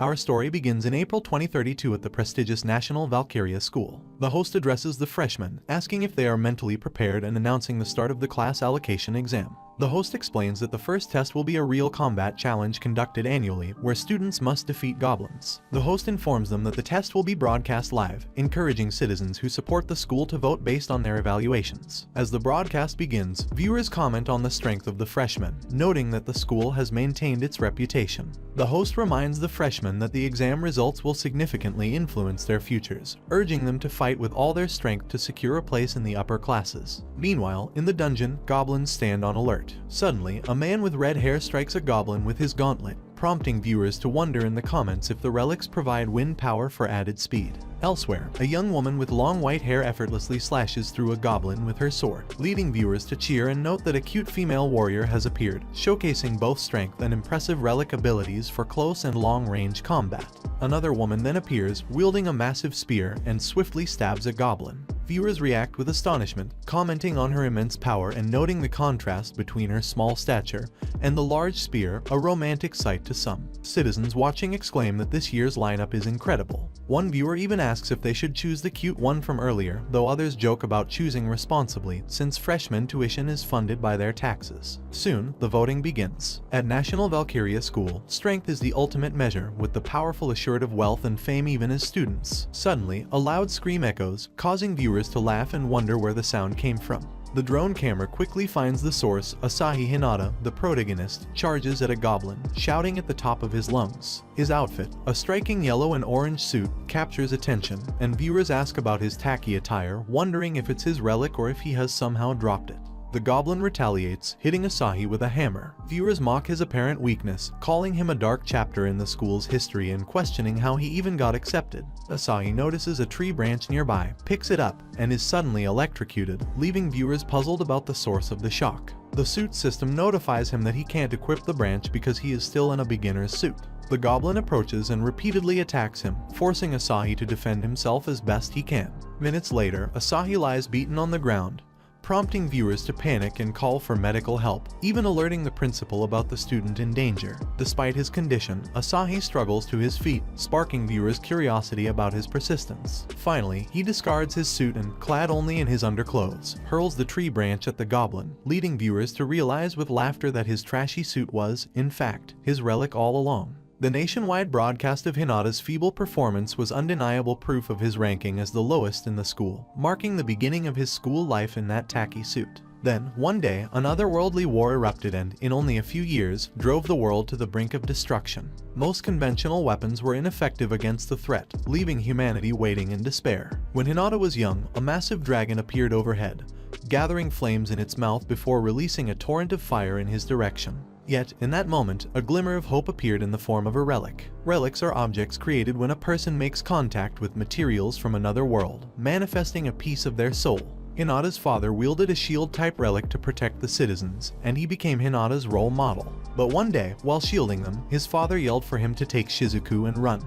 Our story begins in April 2032 at the prestigious National Valkyrie School. The host addresses the freshmen, asking if they are mentally prepared and announcing the start of the class allocation exam. The host explains that the first test will be a real combat challenge conducted annually, where students must defeat goblins. The host informs them that the test will be broadcast live, encouraging citizens who support the school to vote based on their evaluations. As the broadcast begins, viewers comment on the strength of the freshmen, noting that the school has maintained its reputation. The host reminds the freshmen that the exam results will significantly influence their futures, urging them to fight with all their strength to secure a place in the upper classes. Meanwhile, in the dungeon, goblins stand on alert. Suddenly, a man with red hair strikes a goblin with his gauntlet, prompting viewers to wonder in the comments if the relics provide wind power for added speed. Elsewhere, a young woman with long white hair effortlessly slashes through a goblin with her sword, leading viewers to cheer and note that a cute female warrior has appeared, showcasing both strength and impressive relic abilities for close and long-range combat. Another woman then appears, wielding a massive spear, and swiftly stabs a goblin. Viewers react with astonishment, commenting on her immense power and noting the contrast between her small stature and the large spear, a romantic sight to some. Citizens watching exclaim that this year's lineup is incredible. One viewer even asks if they should choose the cute one from earlier, though others joke about choosing responsibly since freshman tuition is funded by their taxes. Soon, the voting begins. At National Valkyrie School, strength is the ultimate measure, with the powerful assured of wealth and fame even as students. Suddenly, a loud scream echoes, causing viewers to laugh and wonder where the sound came from. The drone camera quickly finds the source. Asahi Hinata, the protagonist, charges at a goblin, shouting at the top of his lungs. His outfit, a striking yellow and orange suit, captures attention, and viewers ask about his tacky attire, wondering if it's his relic or if he has somehow dropped it. The goblin retaliates, hitting Asahi with a hammer. Viewers mock his apparent weakness, calling him a dark chapter in the school's history and questioning how he even got accepted. Asahi notices a tree branch nearby, picks it up, and is suddenly electrocuted, leaving viewers puzzled about the source of the shock. The suit system notifies him that he can't equip the branch because he is still in a beginner's suit. The goblin approaches and repeatedly attacks him, forcing Asahi to defend himself as best he can. Minutes later, Asahi lies beaten on the ground, prompting viewers to panic and call for medical help, even alerting the principal about the student in danger. Despite his condition, Asahi struggles to his feet, sparking viewers' curiosity about his persistence. Finally, he discards his suit and, clad only in his underclothes, hurls the tree branch at the goblin, leading viewers to realize with laughter that his trashy suit was, in fact, his relic all along. The nationwide broadcast of Hinata's feeble performance was undeniable proof of his ranking as the lowest in the school, marking the beginning of his school life in that tacky suit. Then, one day, an otherworldly war erupted and, in only a few years, drove the world to the brink of destruction. Most conventional weapons were ineffective against the threat, leaving humanity waiting in despair. When Hinata was young, a massive dragon appeared overhead, gathering flames in its mouth before releasing a torrent of fire in his direction. Yet, in that moment, a glimmer of hope appeared in the form of a relic. Relics are objects created when a person makes contact with materials from another world, manifesting a piece of their soul. Hinata's father wielded a shield-type relic to protect the citizens, and he became Hinata's role model. But one day, while shielding them, his father yelled for him to take Shizuku and run,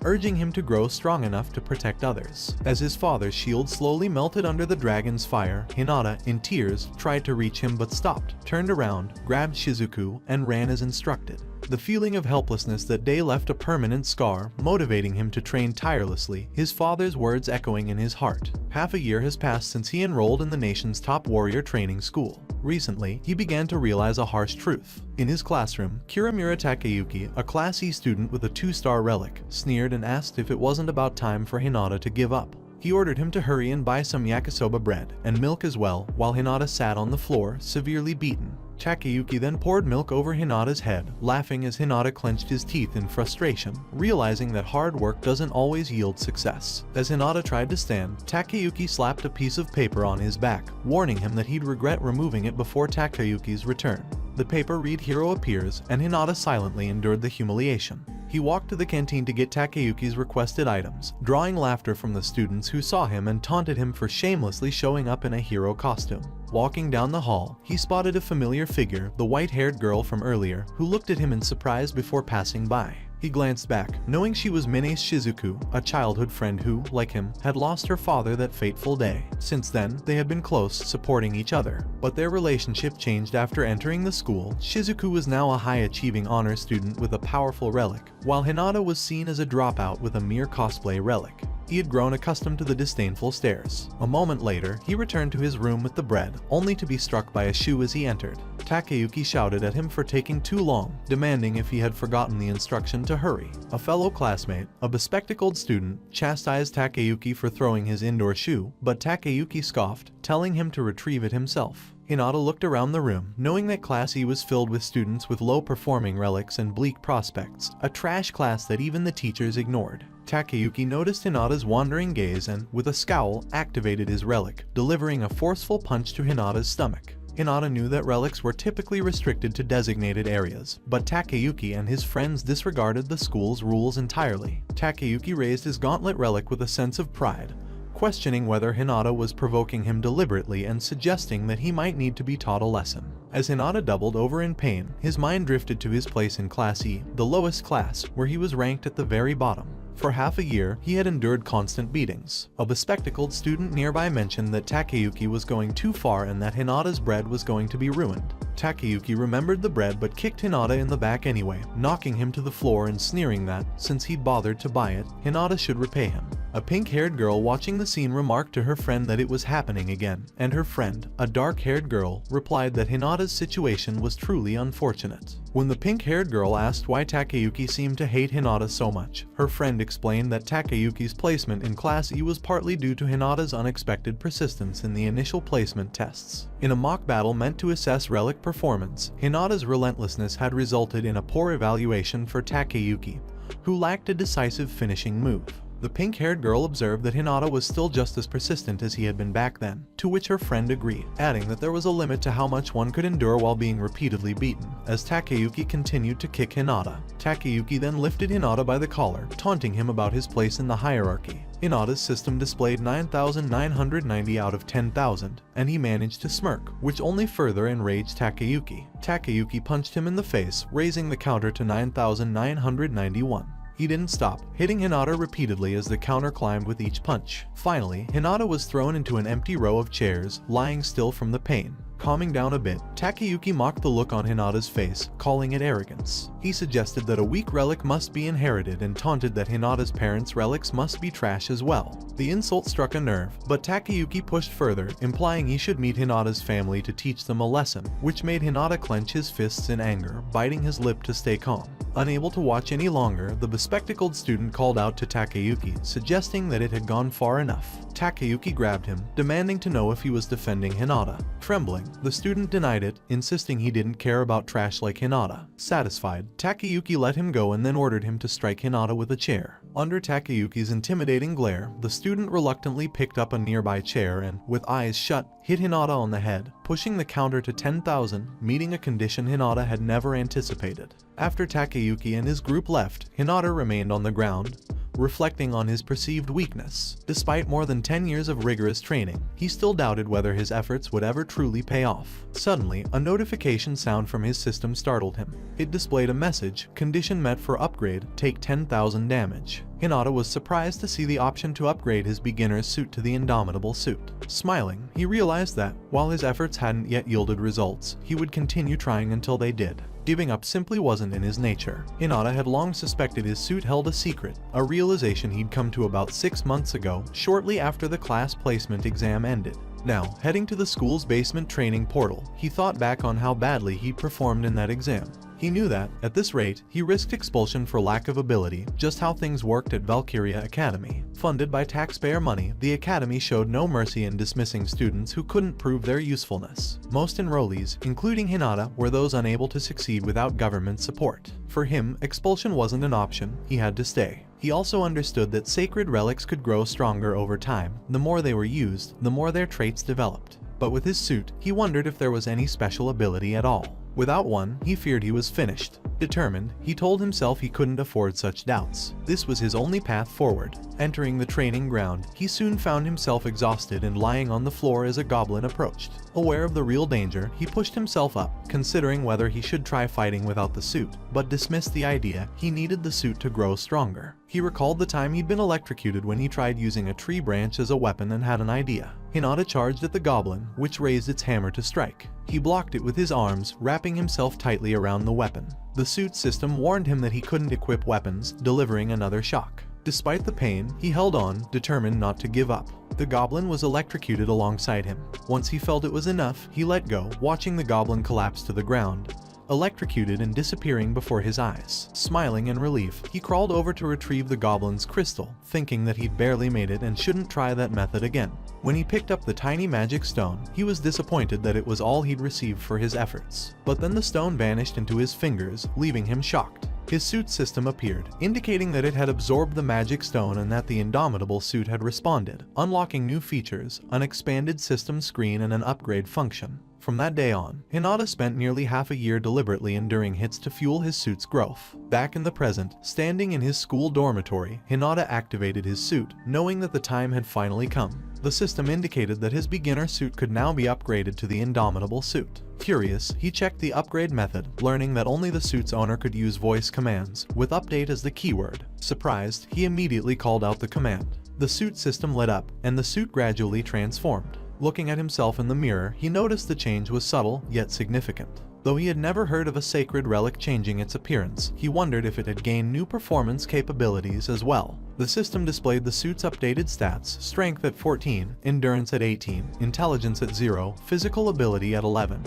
urging him to grow strong enough to protect others. As his father's shield slowly melted under the dragon's fire, Hinata, in tears, tried to reach him but stopped, turned around, grabbed Shizuku, and ran as instructed. The feeling of helplessness that day left a permanent scar, motivating him to train tirelessly, his father's words echoing in his heart. Half a year has passed since he enrolled in the nation's top warrior training school. Recently, he began to realize a harsh truth. In his classroom, Kiramura Takeyuki, a Class E student with a 2-star relic, sneered and asked if it wasn't about time for Hinata to give up. He ordered him to hurry and buy some yakisoba bread, and milk as well, while Hinata sat on the floor, severely beaten. Takeyuki then poured milk over Hinata's head, laughing as Hinata clenched his teeth in frustration, realizing that hard work doesn't always yield success. As Hinata tried to stand, Takeyuki slapped a piece of paper on his back, warning him that he'd regret removing it before Takeyuki's return. The paper read "Hero appears," and Hinata silently endured the humiliation. He walked to the canteen to get Takeyuki's requested items, drawing laughter from the students who saw him and taunted him for shamelessly showing up in a hero costume. Walking down the hall, he spotted a familiar figure, the white-haired girl from earlier, who looked at him in surprise before passing by. He glanced back, knowing she was Mine's Shizuku, a childhood friend who, like him, had lost her father that fateful day. Since then, they had been close, supporting each other. But their relationship changed after entering the school. Shizuku was now a high-achieving honor student with a powerful relic, while Hinata was seen as a dropout with a mere cosplay relic. He had grown accustomed to the disdainful stares. A moment later, he returned to his room with the bread, only to be struck by a shoe as he entered. Takayuki shouted at him for taking too long, demanding if he had forgotten the instruction to hurry. A fellow classmate, a bespectacled student, chastised Takayuki for throwing his indoor shoe, but Takayuki scoffed, telling him to retrieve it himself. Hinata looked around the room, knowing that Class E was filled with students with low-performing relics and bleak prospects, a trash class that even the teachers ignored. Takayuki noticed Hinata's wandering gaze and, with a scowl, activated his relic, delivering a forceful punch to Hinata's stomach. Hinata knew that relics were typically restricted to designated areas, but Takayuki and his friends disregarded the school's rules entirely. Takayuki raised his gauntlet relic with a sense of pride, questioning whether Hinata was provoking him deliberately and suggesting that he might need to be taught a lesson. As Hinata doubled over in pain, his mind drifted to his place in Class E, the lowest class, where he was ranked at the very bottom. For half a year, he had endured constant beatings. A bespectacled student nearby mentioned that Takayuki was going too far and that Hinata's bread was going to be ruined. Takayuki remembered the bread but kicked Hinata in the back anyway, knocking him to the floor and sneering that, since he'd bothered to buy it, Hinata should repay him. A pink-haired girl watching the scene remarked to her friend that it was happening again, and her friend, a dark-haired girl, replied that Hinata's situation was truly unfortunate. When the pink-haired girl asked why Takayuki seemed to hate Hinata so much, her friend explained that Takayuki's placement in Class E was partly due to Hinata's unexpected persistence in the initial placement tests. In a mock battle meant to assess relic performance, Hinata's relentlessness had resulted in a poor evaluation for Takayuki, who lacked a decisive finishing move. The pink-haired girl observed that Hinata was still just as persistent as he had been back then, to which her friend agreed, adding that there was a limit to how much one could endure while being repeatedly beaten, as Takayuki continued to kick Hinata. Takayuki then lifted Hinata by the collar, taunting him about his place in the hierarchy. Hinata's system displayed 9,990 out of 10,000, and he managed to smirk, which only further enraged Takayuki. Takayuki punched him in the face, raising the counter to 9,991. He didn't stop, hitting Hinata repeatedly as the counter climbed with each punch. Finally, Hinata was thrown into an empty row of chairs, lying still from the pain. Calming down a bit, Takayuki mocked the look on Hinata's face, calling it arrogance. He suggested that a weak relic must be inherited and taunted that Hinata's parents' relics must be trash as well. The insult struck a nerve, but Takayuki pushed further, implying he should meet Hinata's family to teach them a lesson, which made Hinata clench his fists in anger, biting his lip to stay calm. Unable to watch any longer, the bespectacled student called out to Takayuki, suggesting that it had gone far enough. Takayuki grabbed him, demanding to know if he was defending Hinata. Trembling, the student denied it, insisting he didn't care about trash like Hinata. Satisfied, Takayuki let him go and then ordered him to strike Hinata with a chair. Under Takayuki's intimidating glare, the student reluctantly picked up a nearby chair and, with eyes shut, hit Hinata on the head, pushing the counter to 10,000, meeting a condition Hinata had never anticipated. After Takayuki and his group left, Hinata remained on the ground, reflecting on his perceived weakness. Despite more than 10 years of rigorous training, he still doubted whether his efforts would ever truly pay off. Suddenly, a notification sound from his system startled him. It displayed a message, condition met for upgrade, take 10,000 damage. Hinata was surprised to see the option to upgrade his beginner's suit to the indomitable suit. Smiling, he realized that, while his efforts hadn't yet yielded results, he would continue trying until they did. Giving up simply wasn't in his nature. Hinata had long suspected his suit held a secret, a realization he'd come to about 6 months ago, shortly after the class placement exam ended. Now, heading to the school's basement training portal, he thought back on how badly he'd performed in that exam. He knew that, at this rate, he risked expulsion for lack of ability, just how things worked at Valkyrie Academy. Funded by taxpayer money, the academy showed no mercy in dismissing students who couldn't prove their usefulness. Most enrollees, including Hinata, were those unable to succeed without government support. For him, expulsion wasn't an option, he had to stay. He also understood that sacred relics could grow stronger over time. The more they were used, the more their traits developed. But with his suit, he wondered if there was any special ability at all. Without one, he feared he was finished. Determined, he told himself he couldn't afford such doubts. This was his only path forward. Entering the training ground, he soon found himself exhausted and lying on the floor as a goblin approached. Aware of the real danger, he pushed himself up, considering whether he should try fighting without the suit, but dismissed the idea. He needed the suit to grow stronger. He recalled the time he'd been electrocuted when he tried using a tree branch as a weapon and had an idea. Hinata charged at the goblin, which raised its hammer to strike. He blocked it with his arms, wrapping himself tightly around the weapon. The suit system warned him that he couldn't equip weapons, delivering another shock. Despite the pain, he held on, determined not to give up. The goblin was electrocuted alongside him. Once he felt it was enough, he let go, watching the goblin collapse to the ground, electrocuted and disappearing before his eyes. Smiling in relief, he crawled over to retrieve the goblin's crystal, thinking that he'd barely made it and shouldn't try that method again. When he picked up the tiny magic stone, he was disappointed that it was all he'd received for his efforts. But then the stone vanished into his fingers, leaving him shocked. His suit system appeared, indicating that it had absorbed the magic stone and that the indomitable suit had responded, unlocking new features, an expanded system screen and an upgrade function. From that day on, Hinata spent nearly half a year deliberately enduring hits to fuel his suit's growth. Back in the present, standing in his school dormitory, Hinata activated his suit, knowing that the time had finally come. The system indicated that his beginner suit could now be upgraded to the indomitable suit. Curious, he checked the upgrade method, learning that only the suit's owner could use voice commands, with update as the keyword. Surprised, he immediately called out the command. The suit system lit up, and the suit gradually transformed. Looking at himself in the mirror, he noticed the change was subtle, yet significant. Though he had never heard of a sacred relic changing its appearance, he wondered if it had gained new performance capabilities as well. The system displayed the suit's updated stats: strength at 14, endurance at 18, intelligence at 0, physical ability at 11.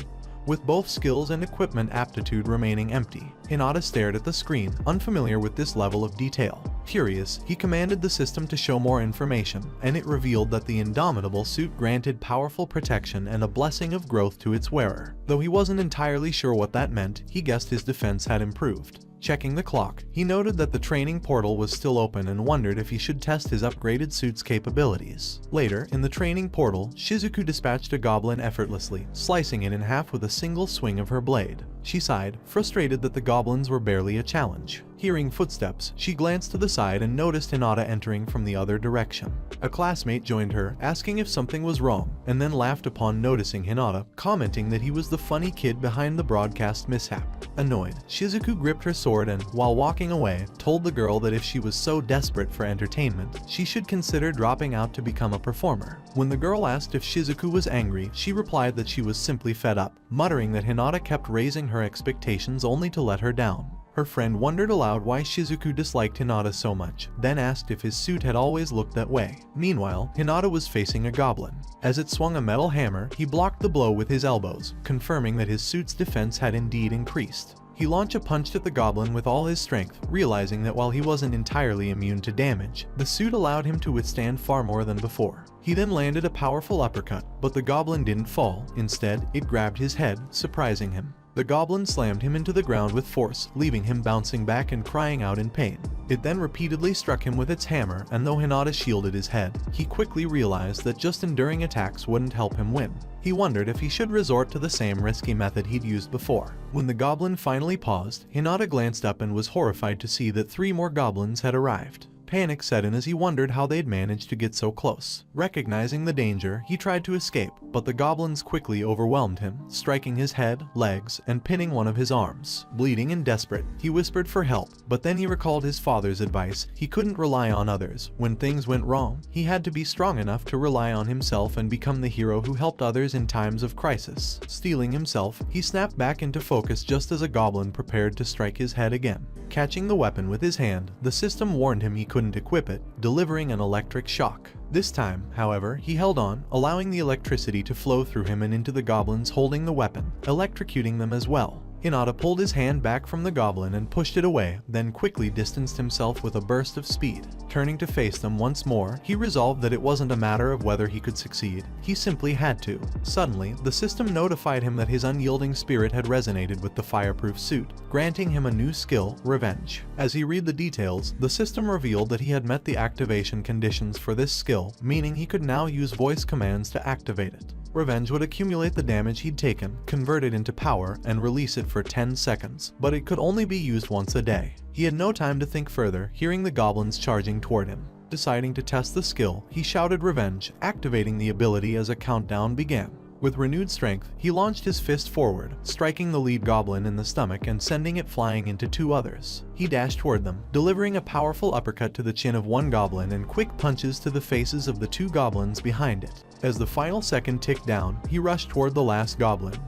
With both skills and equipment aptitude remaining empty, Hinata stared at the screen, unfamiliar with this level of detail. Curious, he commanded the system to show more information, and it revealed that the indomitable suit granted powerful protection and a blessing of growth to its wearer. Though he wasn't entirely sure what that meant, he guessed his defense had improved. Checking the clock, he noted that the training portal was still open and wondered if he should test his upgraded suit's capabilities. Later, in the training portal, Shizuku dispatched a goblin effortlessly, slicing it in half with a single swing of her blade. She sighed, frustrated that the goblins were barely a challenge. Hearing footsteps, she glanced to the side and noticed Hinata entering from the other direction. A classmate joined her, asking if something was wrong, and then laughed upon noticing Hinata, commenting that he was the funny kid behind the broadcast mishap. Annoyed, Shizuku gripped her sword and, while walking away, told the girl that if she was so desperate for entertainment, she should consider dropping out to become a performer. When the girl asked if Shizuku was angry, she replied that she was simply fed up, muttering that Hinata kept raising her expectations only to let her down. Her friend wondered aloud why Shizuku disliked Hinata so much, then asked if his suit had always looked that way. Meanwhile, Hinata was facing a goblin. As it swung a metal hammer, he blocked the blow with his elbows, confirming that his suit's defense had indeed increased. He launched a punch at the goblin with all his strength, realizing that while he wasn't entirely immune to damage, the suit allowed him to withstand far more than before. He then landed a powerful uppercut, but the goblin didn't fall. Instead, it grabbed his head, surprising him. The goblin slammed him into the ground with force, leaving him bouncing back and crying out in pain. It then repeatedly struck him with its hammer, and though Hinata shielded his head, he quickly realized that just enduring attacks wouldn't help him win. He wondered if he should resort to the same risky method he'd used before. When the goblin finally paused, Hinata glanced up and was horrified to see that 3 more goblins had arrived. Panic set in as he wondered how they'd managed to get so close. Recognizing the danger, he tried to escape, but the goblins quickly overwhelmed him, striking his head, legs, and pinning one of his arms. Bleeding and desperate, he whispered for help, but then he recalled his father's advice: he couldn't rely on others. When things went wrong, he had to be strong enough to rely on himself and become the hero who helped others in times of crisis. Steeling himself, he snapped back into focus just as a goblin prepared to strike his head again. Catching the weapon with his hand, the system warned him he couldn't equip it, delivering an electric shock. This time, however, he held on, allowing the electricity to flow through him and into the goblins holding the weapon, electrocuting them as well. Hinata pulled his hand back from the goblin and pushed it away, then quickly distanced himself with a burst of speed. Turning to face them once more, he resolved that it wasn't a matter of whether he could succeed, he simply had to. Suddenly, the system notified him that his unyielding spirit had resonated with the fireproof suit, granting him a new skill, Revenge. As he read the details, the system revealed that he had met the activation conditions for this skill, meaning he could now use voice commands to activate it. Revenge would accumulate the damage he'd taken, convert it into power, and release it for 10 seconds, but it could only be used once a day. He had no time to think further, hearing the goblins charging toward him. Deciding to test the skill, he shouted Revenge, activating the ability as a countdown began. With renewed strength, he launched his fist forward, striking the lead goblin in the stomach and sending it flying into 2 others. He dashed toward them, delivering a powerful uppercut to the chin of one goblin and quick punches to the faces of the 2 goblins behind it. As the final second ticked down, he rushed toward the last goblin,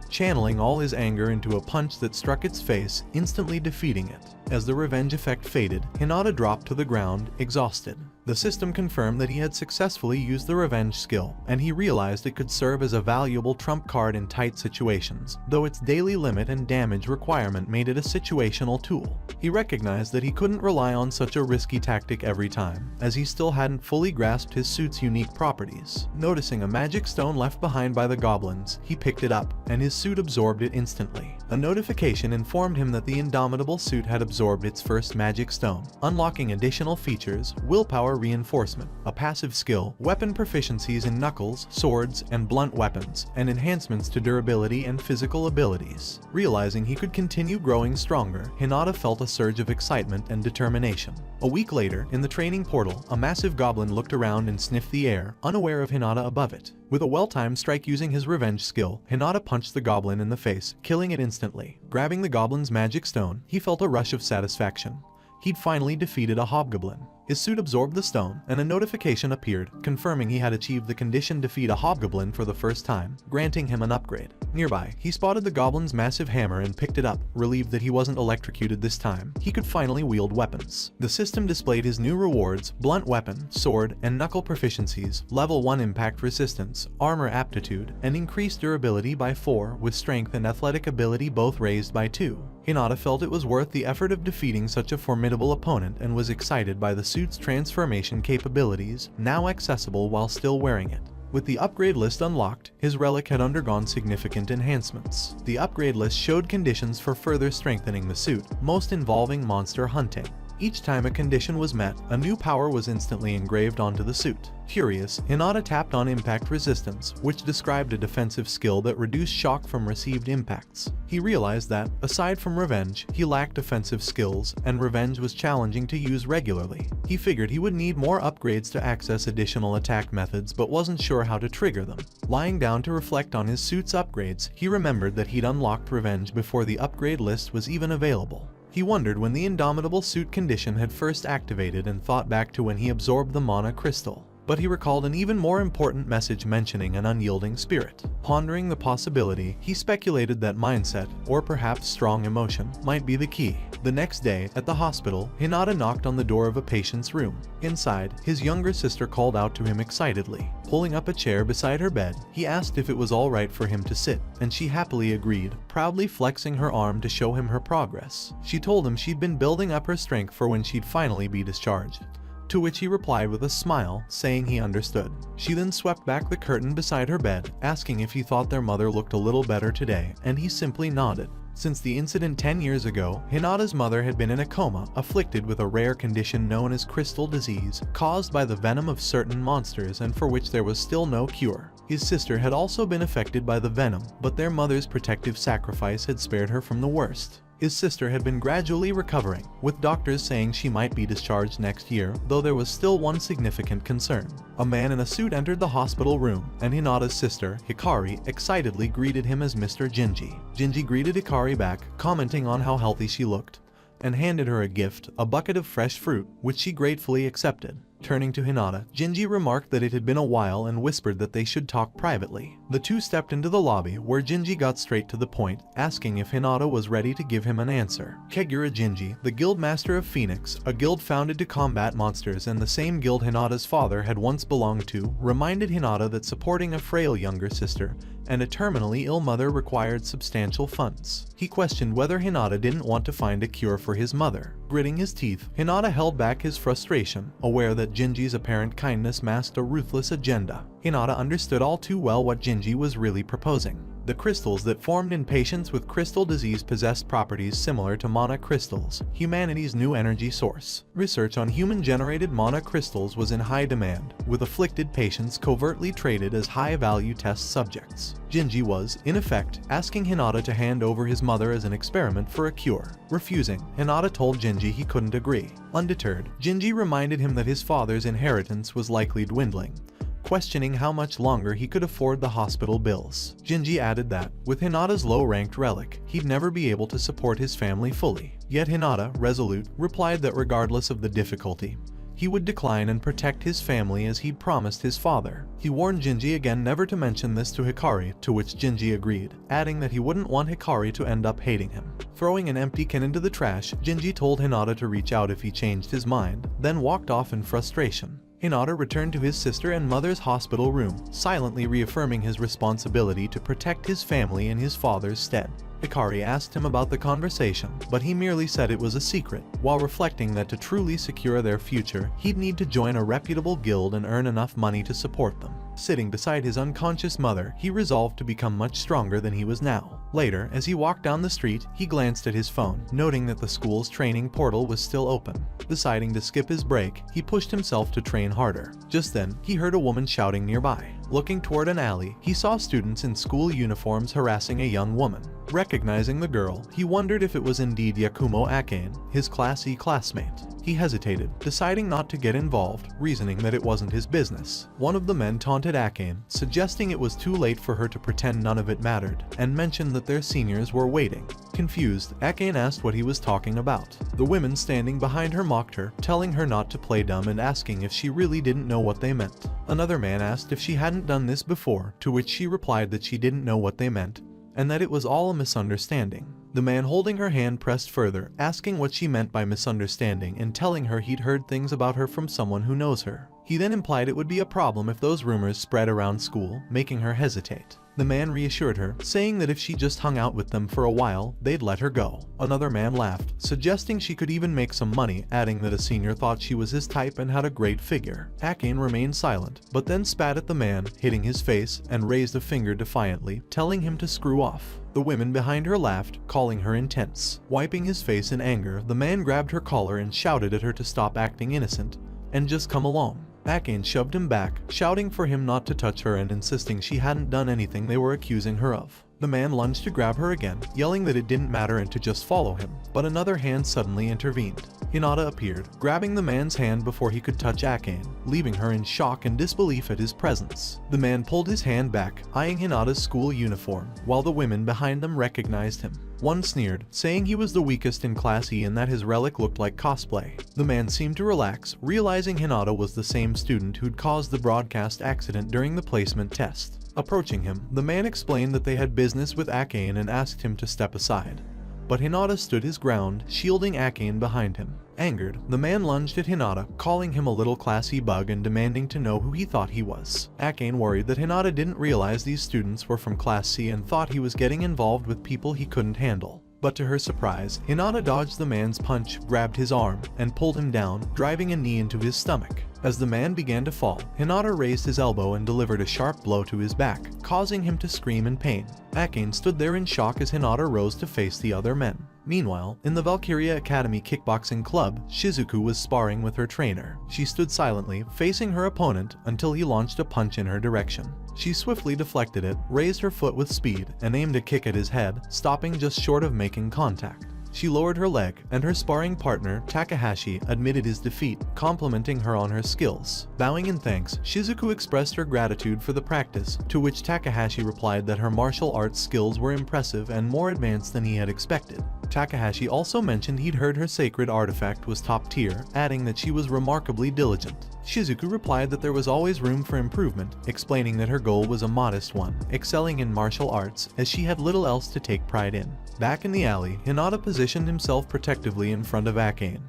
channeling all his anger into a punch that struck its face, instantly defeating it. As the revenge effect faded, Hinata dropped to the ground, exhausted. The system confirmed that he had successfully used the revenge skill, and he realized it could serve as a valuable trump card in tight situations, though its daily limit and damage requirement made it a situational tool. He recognized that he couldn't rely on such a risky tactic every time, as he still hadn't fully grasped his suit's unique properties. Noticing a magic stone left behind by the goblins, he picked it up, and his suit absorbed it instantly. A notification informed him that the indomitable suit had absorbed its first magic stone, unlocking additional features, willpower reinforcement, a passive skill, weapon proficiencies in knuckles, swords, and blunt weapons, and enhancements to durability and physical abilities. Realizing he could continue growing stronger, Hinata felt a surge of excitement and determination. A week later, in the training portal, a massive goblin looked around and sniffed the air, unaware of Hinata above it. With a well-timed strike using his revenge skill, Hinata punched the goblin in the face, killing it instantly. Grabbing the goblin's magic stone, he felt a rush of satisfaction. He'd finally defeated a hobgoblin. His suit absorbed the stone, and a notification appeared, confirming he had achieved the condition defeat a hobgoblin for the first time, granting him an upgrade. Nearby, he spotted the goblin's massive hammer and picked it up, relieved that he wasn't electrocuted this time. He could finally wield weapons. The system displayed his new rewards, blunt weapon, sword, and knuckle proficiencies, level 1 impact resistance, armor aptitude, and increased durability by 4, with strength and athletic ability both raised by 2. Hinata felt it was worth the effort of defeating such a formidable opponent and was excited by the suit's transformation capabilities, now accessible while still wearing it. With the upgrade list unlocked, his relic had undergone significant enhancements. The upgrade list showed conditions for further strengthening the suit, most involving monster hunting. Each time a condition was met, a new power was instantly engraved onto the suit. Curious, Hinata tapped on impact resistance, which described a defensive skill that reduced shock from received impacts. He realized that, aside from revenge, he lacked offensive skills, and revenge was challenging to use regularly. He figured he would need more upgrades to access additional attack methods, but wasn't sure how to trigger them. Lying down to reflect on his suit's upgrades, he remembered that he'd unlocked revenge before the upgrade list was even available. He wondered when the indomitable suit condition had first activated and thought back to when he absorbed the mana crystal. But he recalled an even more important message mentioning an unyielding spirit. Pondering the possibility, he speculated that mindset, or perhaps strong emotion, might be the key. The next day, at the hospital, Hinata knocked on the door of a patient's room. Inside, his younger sister called out to him excitedly. Pulling up a chair beside her bed, he asked if it was all right for him to sit, and she happily agreed, proudly flexing her arm to show him her progress. She told him she'd been building up her strength for when she'd finally be discharged. To which he replied with a smile, saying he understood. She then swept back the curtain beside her bed, asking if he thought their mother looked a little better today, and he simply nodded. Since the incident 10 years ago, Hinata's mother had been in a coma, afflicted with a rare condition known as crystal disease, caused by the venom of certain monsters and for which there was still no cure. His sister had also been affected by the venom, but their mother's protective sacrifice had spared her from the worst. His sister had been gradually recovering, with doctors saying she might be discharged next year, though there was still one significant concern. A man in a suit entered the hospital room, and Hinata's sister, Hikari, excitedly greeted him as Mr. Jinji. Jinji greeted Hikari back, commenting on how healthy she looked, and handed her a gift, a bucket of fresh fruit, which she gratefully accepted. Turning to Hinata, Jinji remarked that it had been a while and whispered that they should talk privately. The two stepped into the lobby, where Jinji got straight to the point, asking if Hinata was ready to give him an answer. Kegura Jinji, the guild master of Phoenix, a guild founded to combat monsters and the same guild Hinata's father had once belonged to, reminded Hinata that supporting a frail younger sister and a terminally ill mother required substantial funds. He questioned whether Hinata didn't want to find a cure for his mother. Gritting his teeth, Hinata held back his frustration, aware that Jinji's apparent kindness masked a ruthless agenda. Hinata understood all too well what Jinji was really proposing. The crystals that formed in patients with crystal disease possessed properties similar to mana crystals, humanity's new energy source. Research on human-generated mana crystals was in high demand, with afflicted patients covertly traded as high-value test subjects. Jinji was, in effect, asking Hinata to hand over his mother as an experiment for a cure. Refusing, Hinata told Jinji he couldn't agree. Undeterred, Jinji reminded him that his father's inheritance was likely dwindling, questioning how much longer he could afford the hospital bills. Jinji added that, with Hinata's low-ranked relic, he'd never be able to support his family fully. Yet Hinata, resolute, replied that regardless of the difficulty, he would decline and protect his family as he'd promised his father. He warned Jinji again never to mention this to Hikari, to which Jinji agreed, adding that he wouldn't want Hikari to end up hating him. Throwing an empty can into the trash, Jinji told Hinata to reach out if he changed his mind, then walked off in frustration. Hinata returned to his sister and mother's hospital room, silently reaffirming his responsibility to protect his family in his father's stead. Hikari asked him about the conversation, but he merely said it was a secret, while reflecting that to truly secure their future, he'd need to join a reputable guild and earn enough money to support them. Sitting beside his unconscious mother, he resolved to become much stronger than he was now. Later, as he walked down the street, he glanced at his phone, noting that the school's training portal was still open. Deciding to skip his break, he pushed himself to train harder. Just then, he heard a woman shouting nearby. Looking toward an alley, he saw students in school uniforms harassing a young woman. Recognizing the girl, he wondered if it was indeed Yakumo Akane, his Class E classmate. He hesitated, deciding not to get involved, reasoning that it wasn't his business. One of the men taunted Akane, suggesting it was too late for her to pretend none of it mattered, and mentioned that their seniors were waiting. Confused, Akane asked what he was talking about. The women standing behind her mocked her, telling her not to play dumb and asking if she really didn't know what they meant. Another man asked if she hadn't done this before, to which she replied that she didn't know what they meant, and that it was all a misunderstanding. The man holding her hand pressed further, asking what she meant by misunderstanding and telling her he'd heard things about her from someone who knows her. He then implied it would be a problem if those rumors spread around school, making her hesitate. The man reassured her, saying that if she just hung out with them for a while, they'd let her go. Another man laughed, suggesting she could even make some money, adding that a senior thought she was his type and had a great figure. Akane remained silent, but then spat at the man, hitting his face, and raised a finger defiantly, telling him to screw off. The women behind her laughed, calling her intense. Wiping his face in anger, the man grabbed her collar and shouted at her to stop acting innocent, and just come along. Akane shoved him back, shouting for him not to touch her and insisting she hadn't done anything they were accusing her of. The man lunged to grab her again, yelling that it didn't matter and to just follow him, but another hand suddenly intervened. Hinata appeared, grabbing the man's hand before he could touch Akane, leaving her in shock and disbelief at his presence. The man pulled his hand back, eyeing Hinata's school uniform, while the women behind them recognized him. One sneered, saying he was the weakest in Class E and that his relic looked like cosplay. The man seemed to relax, realizing Hinata was the same student who'd caused the broadcast accident during the placement test. Approaching him, the man explained that they had business with Akane and asked him to step aside. But Hinata stood his ground, shielding Akane behind him. Angered, the man lunged at Hinata, calling him a little classy bug and demanding to know who he thought he was. Akane worried that Hinata didn't realize these students were from Class C and thought he was getting involved with people he couldn't handle. But to her surprise, Hinata dodged the man's punch, grabbed his arm, and pulled him down, driving a knee into his stomach. As the man began to fall, Hinata raised his elbow and delivered a sharp blow to his back, causing him to scream in pain. Akane stood there in shock as Hinata rose to face the other men. Meanwhile, in the Valkyrie Academy kickboxing club, Shizuku was sparring with her trainer. She stood silently, facing her opponent, until he launched a punch in her direction. She swiftly deflected it, raised her foot with speed, and aimed a kick at his head, stopping just short of making contact. She lowered her leg, and her sparring partner, Takahashi, admitted his defeat, complimenting her on her skills. Bowing in thanks, Shizuku expressed her gratitude for the practice, to which Takahashi replied that her martial arts skills were impressive and more advanced than he had expected. Takahashi also mentioned he'd heard her sacred artifact was top tier, adding that she was remarkably diligent. Shizuku replied that there was always room for improvement, explaining that her goal was a modest one, excelling in martial arts, as she had little else to take pride in. Back in the alley, Hinata positioned himself protectively in front of Akane,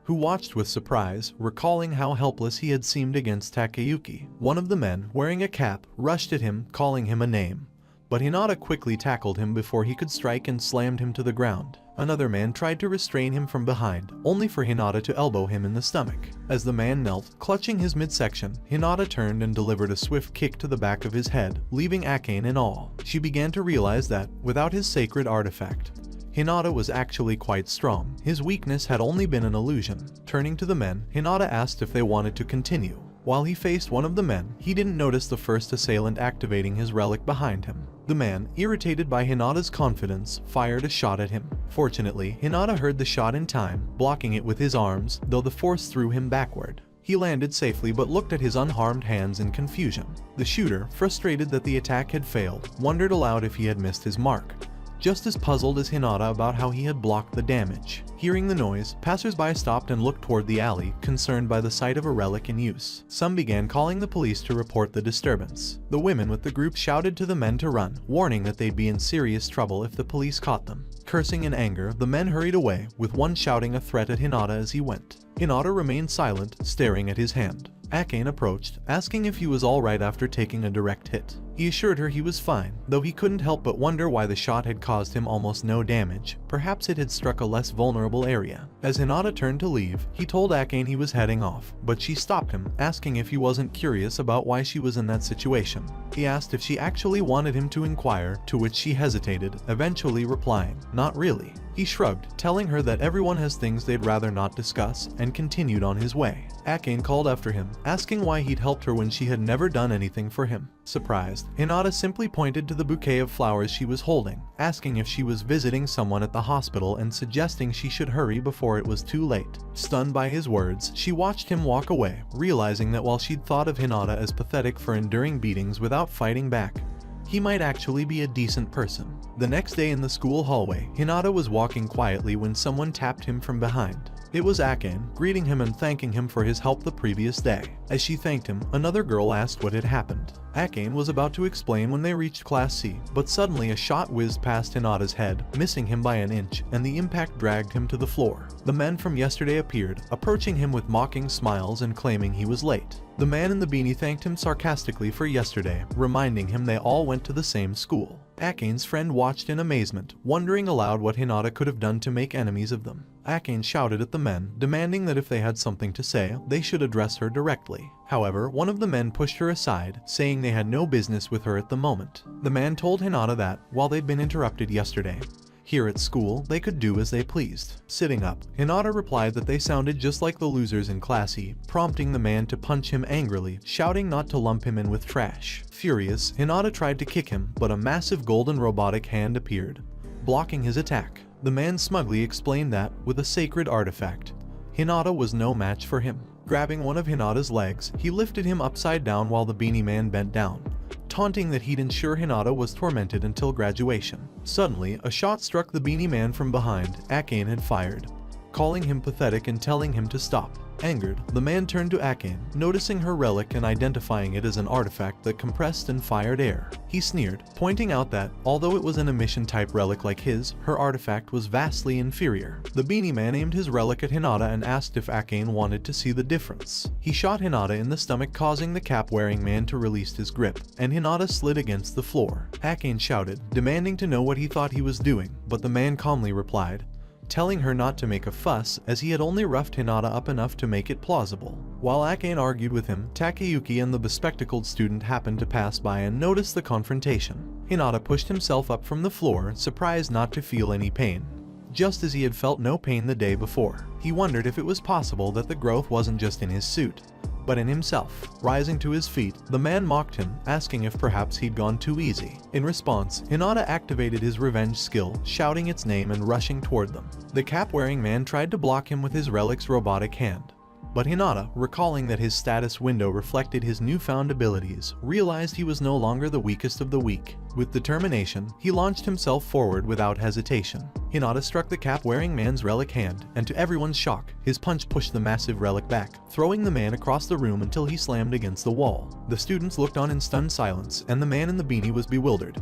who watched with surprise, recalling how helpless he had seemed against Takeyuki. One of the men, wearing a cap, rushed at him, calling him a name, but Hinata quickly tackled him before he could strike and slammed him to the ground. Another man tried to restrain him from behind, only for Hinata to elbow him in the stomach. As the man knelt, clutching his midsection, Hinata turned and delivered a swift kick to the back of his head, leaving Akane in awe. She began to realize that, without his sacred artifact, Hinata was actually quite strong. His weakness had only been an illusion. Turning to the men, Hinata asked if they wanted to continue. While he faced one of the men, he didn't notice the first assailant activating his relic behind him. The man, irritated by Hinata's confidence, fired a shot at him. Fortunately, Hinata heard the shot in time, blocking it with his arms, though the force threw him backward. He landed safely but looked at his unharmed hands in confusion. The shooter, frustrated that the attack had failed, wondered aloud if he had missed his mark, just as puzzled as Hinata about how he had blocked the damage. Hearing the noise, passers-by stopped and looked toward the alley, concerned by the sight of a relic in use. Some began calling the police to report the disturbance. The women with the group shouted to the men to run, warning that they'd be in serious trouble if the police caught them. Cursing in anger, the men hurried away, with one shouting a threat at Hinata as he went. Hinata remained silent, staring at his hand. Akane approached, asking if he was alright after taking a direct hit. He assured her he was fine, though he couldn't help but wonder why the shot had caused him almost no damage. Perhaps it had struck a less vulnerable area. As Hinata turned to leave, he told Akane he was heading off, but she stopped him, asking if he wasn't curious about why she was in that situation. He asked if she actually wanted him to inquire, to which she hesitated, eventually replying, "Not really." He shrugged, telling her that everyone has things they'd rather not discuss, and continued on his way. Akane called after him, asking why he'd helped her when she had never done anything for him. Surprised, Hinata simply pointed to the bouquet of flowers she was holding, asking if she was visiting someone at the hospital and suggesting she should hurry before it was too late. Stunned by his words, she watched him walk away, realizing that while she'd thought of Hinata as pathetic for enduring beatings without fighting back, he might actually be a decent person. The next day in the school hallway, Hinata was walking quietly when someone tapped him from behind. It was Akane, greeting him and thanking him for his help the previous day. As she thanked him, another girl asked what had happened. Akane was about to explain when they reached Class C, but suddenly a shot whizzed past Hinata's head, missing him by an inch, and the impact dragged him to the floor. The men from yesterday appeared, approaching him with mocking smiles and claiming he was late. The man in the beanie thanked him sarcastically for yesterday, reminding him they all went to the same school. Akane's friend watched in amazement, wondering aloud what Hinata could have done to make enemies of them. Akane shouted at the men, demanding that if they had something to say, they should address her directly. However, one of the men pushed her aside, saying they had no business with her at the moment. The man told Hinata that, while they'd been interrupted yesterday, here at school, they could do as they pleased. Sitting up, Hinata replied that they sounded just like the losers in Class E, prompting the man to punch him angrily, shouting not to lump him in with trash. Furious, Hinata tried to kick him, but a massive golden robotic hand appeared, blocking his attack. The man smugly explained that, with a sacred artifact, Hinata was no match for him. Grabbing one of Hinata's legs, he lifted him upside down while the beanie man bent down, taunting that he'd ensure Hinata was tormented until graduation. Suddenly, a shot struck the beanie man from behind. Akane had fired, calling him pathetic and telling him to stop. Angered, the man turned to Akane, noticing her relic and identifying it as an artifact that compressed and fired air. He sneered, pointing out that, although it was an emission-type relic like his, her artifact was vastly inferior. The beanie man aimed his relic at Hinata and asked if Akane wanted to see the difference. He shot Hinata in the stomach, causing the cap-wearing man to release his grip, and Hinata slid against the floor. Akane shouted, demanding to know what he thought he was doing, but the man calmly replied, telling her not to make a fuss as he had only roughed Hinata up enough to make it plausible. While Akane argued with him, Takeyuki and the bespectacled student happened to pass by and noticed the confrontation. Hinata pushed himself up from the floor, surprised not to feel any pain, just as he had felt no pain the day before. He wondered if it was possible that the growth wasn't just in his suit, but in himself. Rising to his feet, the man mocked him, asking if perhaps he'd gone too easy. In response, Hinata activated his revenge skill, shouting its name and rushing toward them. The cap-wearing man tried to block him with his relic's robotic hand, but Hinata, recalling that his status window reflected his newfound abilities, realized he was no longer the weakest of the weak. With determination, he launched himself forward without hesitation. Hinata struck the cap-wearing man's relic hand, and to everyone's shock, his punch pushed the massive relic back, throwing the man across the room until he slammed against the wall. The students looked on in stunned silence, and the man in the beanie was bewildered,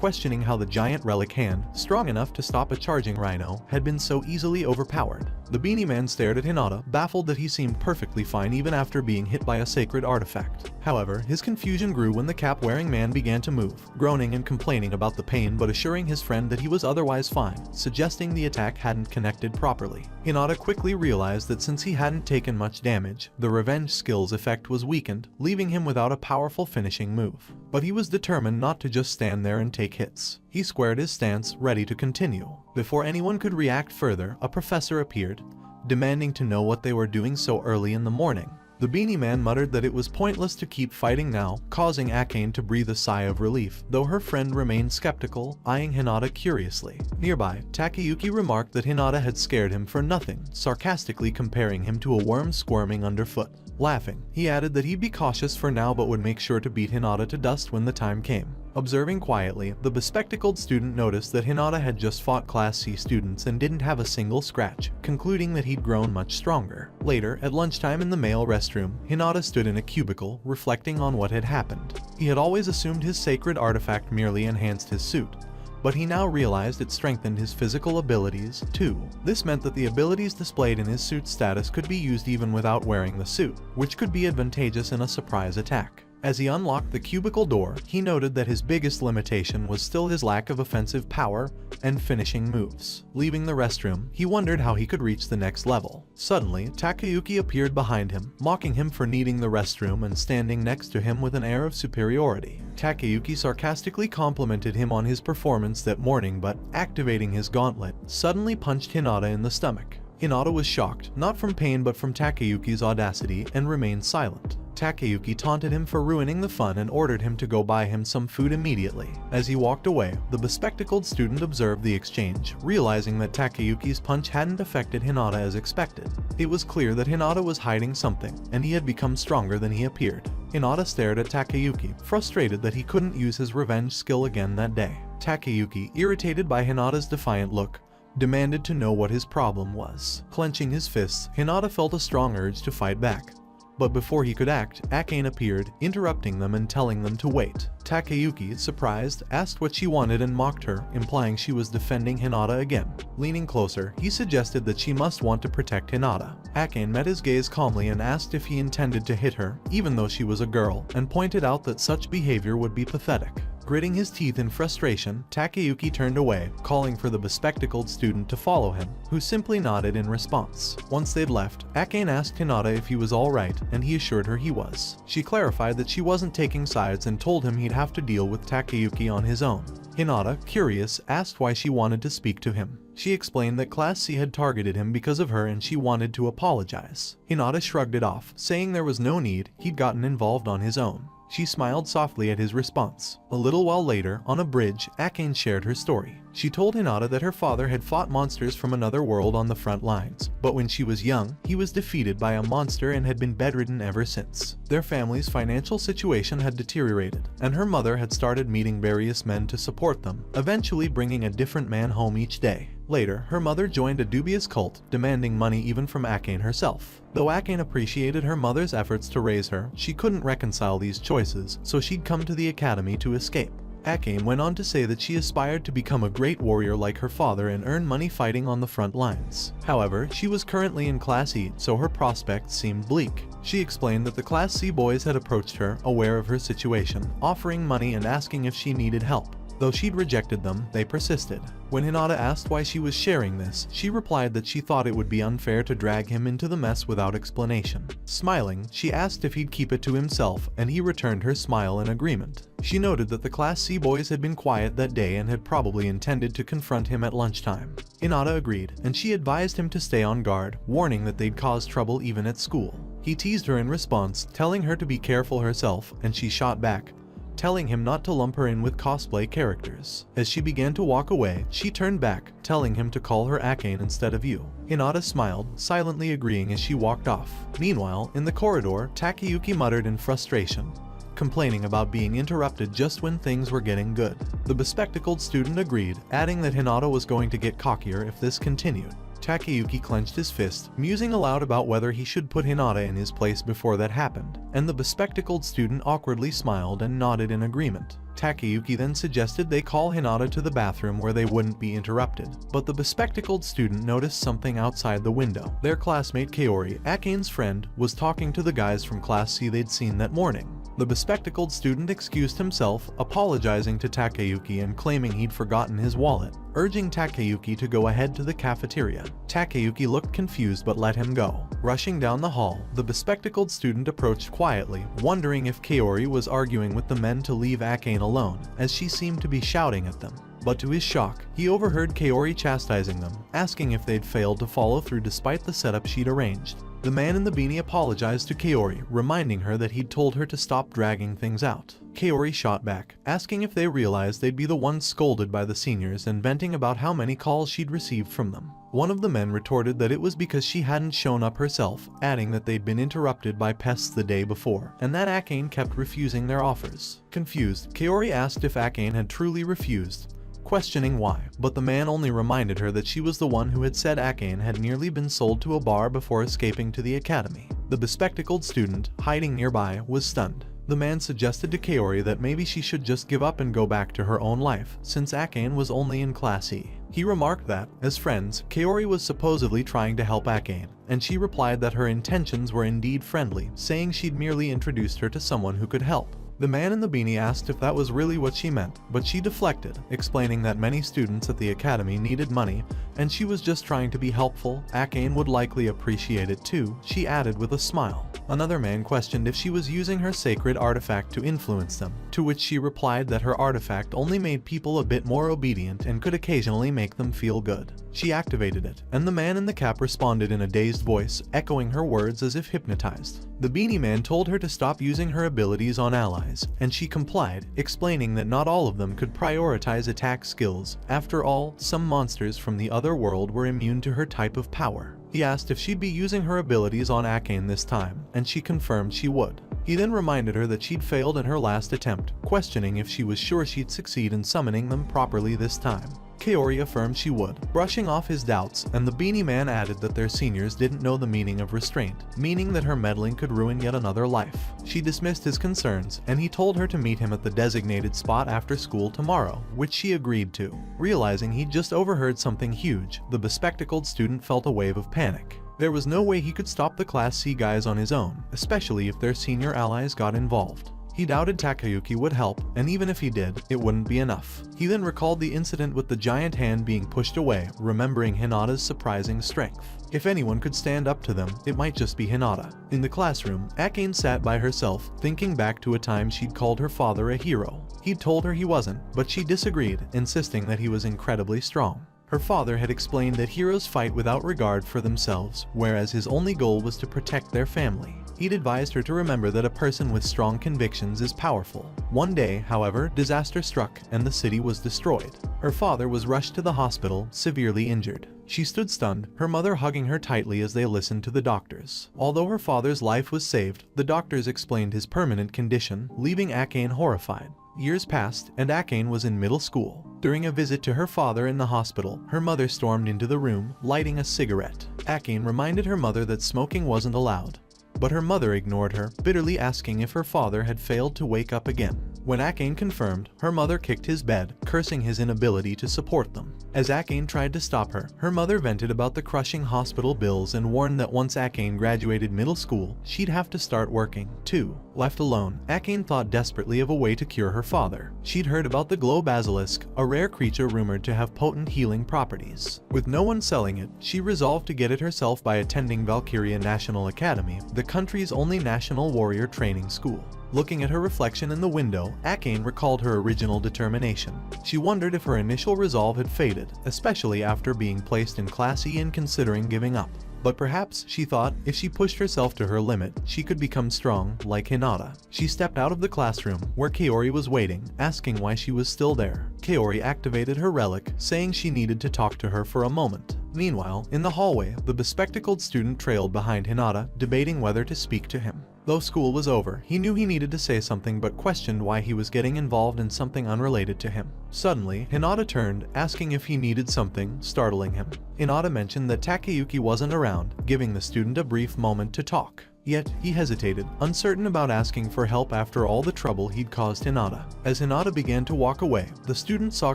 questioning how the giant relic hand, strong enough to stop a charging rhino, had been so easily overpowered. The beanie man stared at Hinata, baffled that he seemed perfectly fine even after being hit by a sacred artifact. However, his confusion grew when the cap-wearing man began to move, groaning and complaining about the pain but assuring his friend that he was otherwise fine, suggesting the attack hadn't connected properly. Hinata quickly realized that since he hadn't taken much damage, the revenge skill's effect was weakened, leaving him without a powerful finishing move. But he was determined not to just stand there and take hits. He squared his stance, ready to continue. Before anyone could react further, a professor appeared, demanding to know what they were doing so early in the morning. The beanie man muttered that it was pointless to keep fighting now, causing Akane to breathe a sigh of relief, though her friend remained skeptical, eyeing Hinata curiously. Nearby, Takayuki remarked that Hinata had scared him for nothing, sarcastically comparing him to a worm squirming underfoot. Laughing, he added that he'd be cautious for now but would make sure to beat Hinata to dust when the time came. Observing quietly, the bespectacled student noticed that Hinata had just fought Class C students and didn't have a single scratch, concluding that he'd grown much stronger. Later, at lunchtime in the male restroom, Hinata stood in a cubicle, reflecting on what had happened. He had always assumed his sacred artifact merely enhanced his suit, but he now realized it strengthened his physical abilities, too. This meant that the abilities displayed in his suit status could be used even without wearing the suit, which could be advantageous in a surprise attack. As he unlocked the cubicle door, he noted that his biggest limitation was still his lack of offensive power and finishing moves. Leaving the restroom, he wondered how he could reach the next level. Suddenly, Takayuki appeared behind him, mocking him for needing the restroom and standing next to him with an air of superiority. Takayuki sarcastically complimented him on his performance that morning but, activating his gauntlet, suddenly punched Hinata in the stomach. Hinata was shocked, not from pain but from Takayuki's audacity, and remained silent. Takayuki taunted him for ruining the fun and ordered him to go buy him some food immediately. As he walked away, the bespectacled student observed the exchange, realizing that Takayuki's punch hadn't affected Hinata as expected. It was clear that Hinata was hiding something, and he had become stronger than he appeared. Hinata stared at Takayuki, frustrated that he couldn't use his revenge skill again that day. Takayuki, irritated by Hinata's defiant look, demanded to know what his problem was. Clenching his fists, Hinata felt a strong urge to fight back. But before he could act, Akane appeared, interrupting them and telling them to wait. Takayuki, surprised, asked what she wanted and mocked her, implying she was defending Hinata again. Leaning closer, he suggested that she must want to protect Hinata. Akane met his gaze calmly and asked if he intended to hit her, even though she was a girl, and pointed out that such behavior would be pathetic. Gritting his teeth in frustration, Takayuki turned away, calling for the bespectacled student to follow him, who simply nodded in response. Once they'd left, Akane asked Hinata if he was alright, and he assured her he was. She clarified that she wasn't taking sides and told him he'd have to deal with Takayuki on his own. Hinata, curious, asked why she wanted to speak to him. She explained that Class C had targeted him because of her and she wanted to apologize. Hinata shrugged it off, saying there was no need, he'd gotten involved on his own. She smiled softly at his response. A little while later, on a bridge, Akane shared her story. She told Hinata that her father had fought monsters from another world on the front lines, but when she was young, he was defeated by a monster and had been bedridden ever since. Their family's financial situation had deteriorated, and her mother had started meeting various men to support them, eventually bringing a different man home each day. Later, her mother joined a dubious cult, demanding money even from Akane herself. Though Akane appreciated her mother's efforts to raise her, she couldn't reconcile these choices, so she'd come to the academy to escape. Akane went on to say that she aspired to become a great warrior like her father and earn money fighting on the front lines. However, she was currently in Class E, so her prospects seemed bleak. She explained that the Class C boys had approached her, aware of her situation, offering money and asking if she needed help. Though she'd rejected them, they persisted. When Hinata asked why she was sharing this, she replied that she thought it would be unfair to drag him into the mess without explanation. Smiling, she asked if he'd keep it to himself, and he returned her smile in agreement. She noted that the Class C boys had been quiet that day and had probably intended to confront him at lunchtime. Hinata agreed, and she advised him to stay on guard, warning that they'd cause trouble even at school. He teased her in response, telling her to be careful herself, and she shot back, telling him not to lump her in with cosplay characters. As she began to walk away, she turned back, telling him to call her Akane instead of you. Hinata smiled, silently agreeing as she walked off. Meanwhile, in the corridor, Takayuki muttered in frustration, complaining about being interrupted just when things were getting good. The bespectacled student agreed, adding that Hinata was going to get cockier if this continued. Takayuki clenched his fist, musing aloud about whether he should put Hinata in his place before that happened, and the bespectacled student awkwardly smiled and nodded in agreement. Takayuki then suggested they call Hinata to the bathroom where they wouldn't be interrupted, but the bespectacled student noticed something outside the window. Their classmate Kaori, Akane's friend, was talking to the guys from Class C they'd seen that morning. The bespectacled student excused himself, apologizing to Takayuki and claiming he'd forgotten his wallet, urging Takayuki to go ahead to the cafeteria. Takayuki looked confused but let him go. Rushing down the hall, the bespectacled student approached quietly, wondering if Kaori was arguing with the men to leave Akane alone, as she seemed to be shouting at them. But to his shock, he overheard Kaori chastising them, asking if they'd failed to follow through despite the setup she'd arranged. The man in the beanie apologized to Kaori, reminding her that he'd told her to stop dragging things out. Kaori shot back, asking if they realized they'd be the ones scolded by the seniors and venting about how many calls she'd received from them. One of the men retorted that it was because she hadn't shown up herself, adding that they'd been interrupted by pests the day before, and that Akane kept refusing their offers. Confused, Kaori asked if Akane had truly refused, questioning why, but the man only reminded her that she was the one who had said Akane had nearly been sold to a bar before escaping to the academy. The bespectacled student, hiding nearby, was stunned. The man suggested to Kaori that maybe she should just give up and go back to her own life, since Akane was only in Class E. He remarked that, as friends, Kaori was supposedly trying to help Akane, and she replied that her intentions were indeed friendly, saying she'd merely introduced her to someone who could help. The man in the beanie asked if that was really what she meant, but she deflected, explaining that many students at the academy needed money, and she was just trying to be helpful. Akane would likely appreciate it too, she added with a smile. Another man questioned if she was using her sacred artifact to influence them, to which she replied that her artifact only made people a bit more obedient and could occasionally make them feel good. She activated it, and the man in the cap responded in a dazed voice, echoing her words as if hypnotized. The beanie man told her to stop using her abilities on allies, and she complied, explaining that not all of them could prioritize attack skills. After all, some monsters from the other world were immune to her type of power. He asked if she'd be using her abilities on Akane this time, and she confirmed she would. He then reminded her that she'd failed in her last attempt, questioning if she was sure she'd succeed in summoning them properly this time. Kaori affirmed she would, brushing off his doubts, and the beanie man added that their seniors didn't know the meaning of restraint, meaning that her meddling could ruin yet another life. She dismissed his concerns, and he told her to meet him at the designated spot after school tomorrow, which she agreed to. Realizing he'd just overheard something huge, the bespectacled student felt a wave of panic. There was no way he could stop the Class C guys on his own, especially if their senior allies got involved. He doubted Takayuki would help, and even if he did, it wouldn't be enough. He then recalled the incident with the giant hand being pushed away, remembering Hinata's surprising strength. If anyone could stand up to them, it might just be Hinata. In the classroom, Akane sat by herself, thinking back to a time she'd called her father a hero. He'd told her he wasn't, but she disagreed, insisting that he was incredibly strong. Her father had explained that heroes fight without regard for themselves, whereas his only goal was to protect their family. He'd advised her to remember that a person with strong convictions is powerful. One day, however, disaster struck and the city was destroyed. Her father was rushed to the hospital, severely injured. She stood stunned, her mother hugging her tightly as they listened to the doctors. Although her father's life was saved, the doctors explained his permanent condition, leaving Akane horrified. Years passed, and Akane was in middle school. During a visit to her father in the hospital, her mother stormed into the room, lighting a cigarette. Akane reminded her mother that smoking wasn't allowed, but her mother ignored her, bitterly asking if her father had failed to wake up again. When Akane confirmed, her mother kicked his bed, cursing his inability to support them. As Akane tried to stop her, her mother vented about the crushing hospital bills and warned that once Akane graduated middle school, she'd have to start working, too. Left alone, Akane thought desperately of a way to cure her father. She'd heard about the glow basilisk, a rare creature rumored to have potent healing properties. With no one selling it, she resolved to get it herself by attending Valkyrie National Academy, the country's only national warrior training school. Looking at her reflection in the window, Akane recalled her original determination. She wondered if her initial resolve had faded, especially after being placed in Class E and considering giving up. But perhaps, she thought, if she pushed herself to her limit, she could become strong, like Hinata. She stepped out of the classroom, where Kaori was waiting, asking why she was still there. Kaori activated her relic, saying she needed to talk to her for a moment. Meanwhile, in the hallway, the bespectacled student trailed behind Hinata, debating whether to speak to him. Though school was over, he knew he needed to say something but questioned why he was getting involved in something unrelated to him. Suddenly, Hinata turned, asking if he needed something, startling him. Hinata mentioned that Takayuki wasn't around, giving the student a brief moment to talk. Yet, he hesitated, uncertain about asking for help after all the trouble he'd caused Hinata. As Hinata began to walk away, the student saw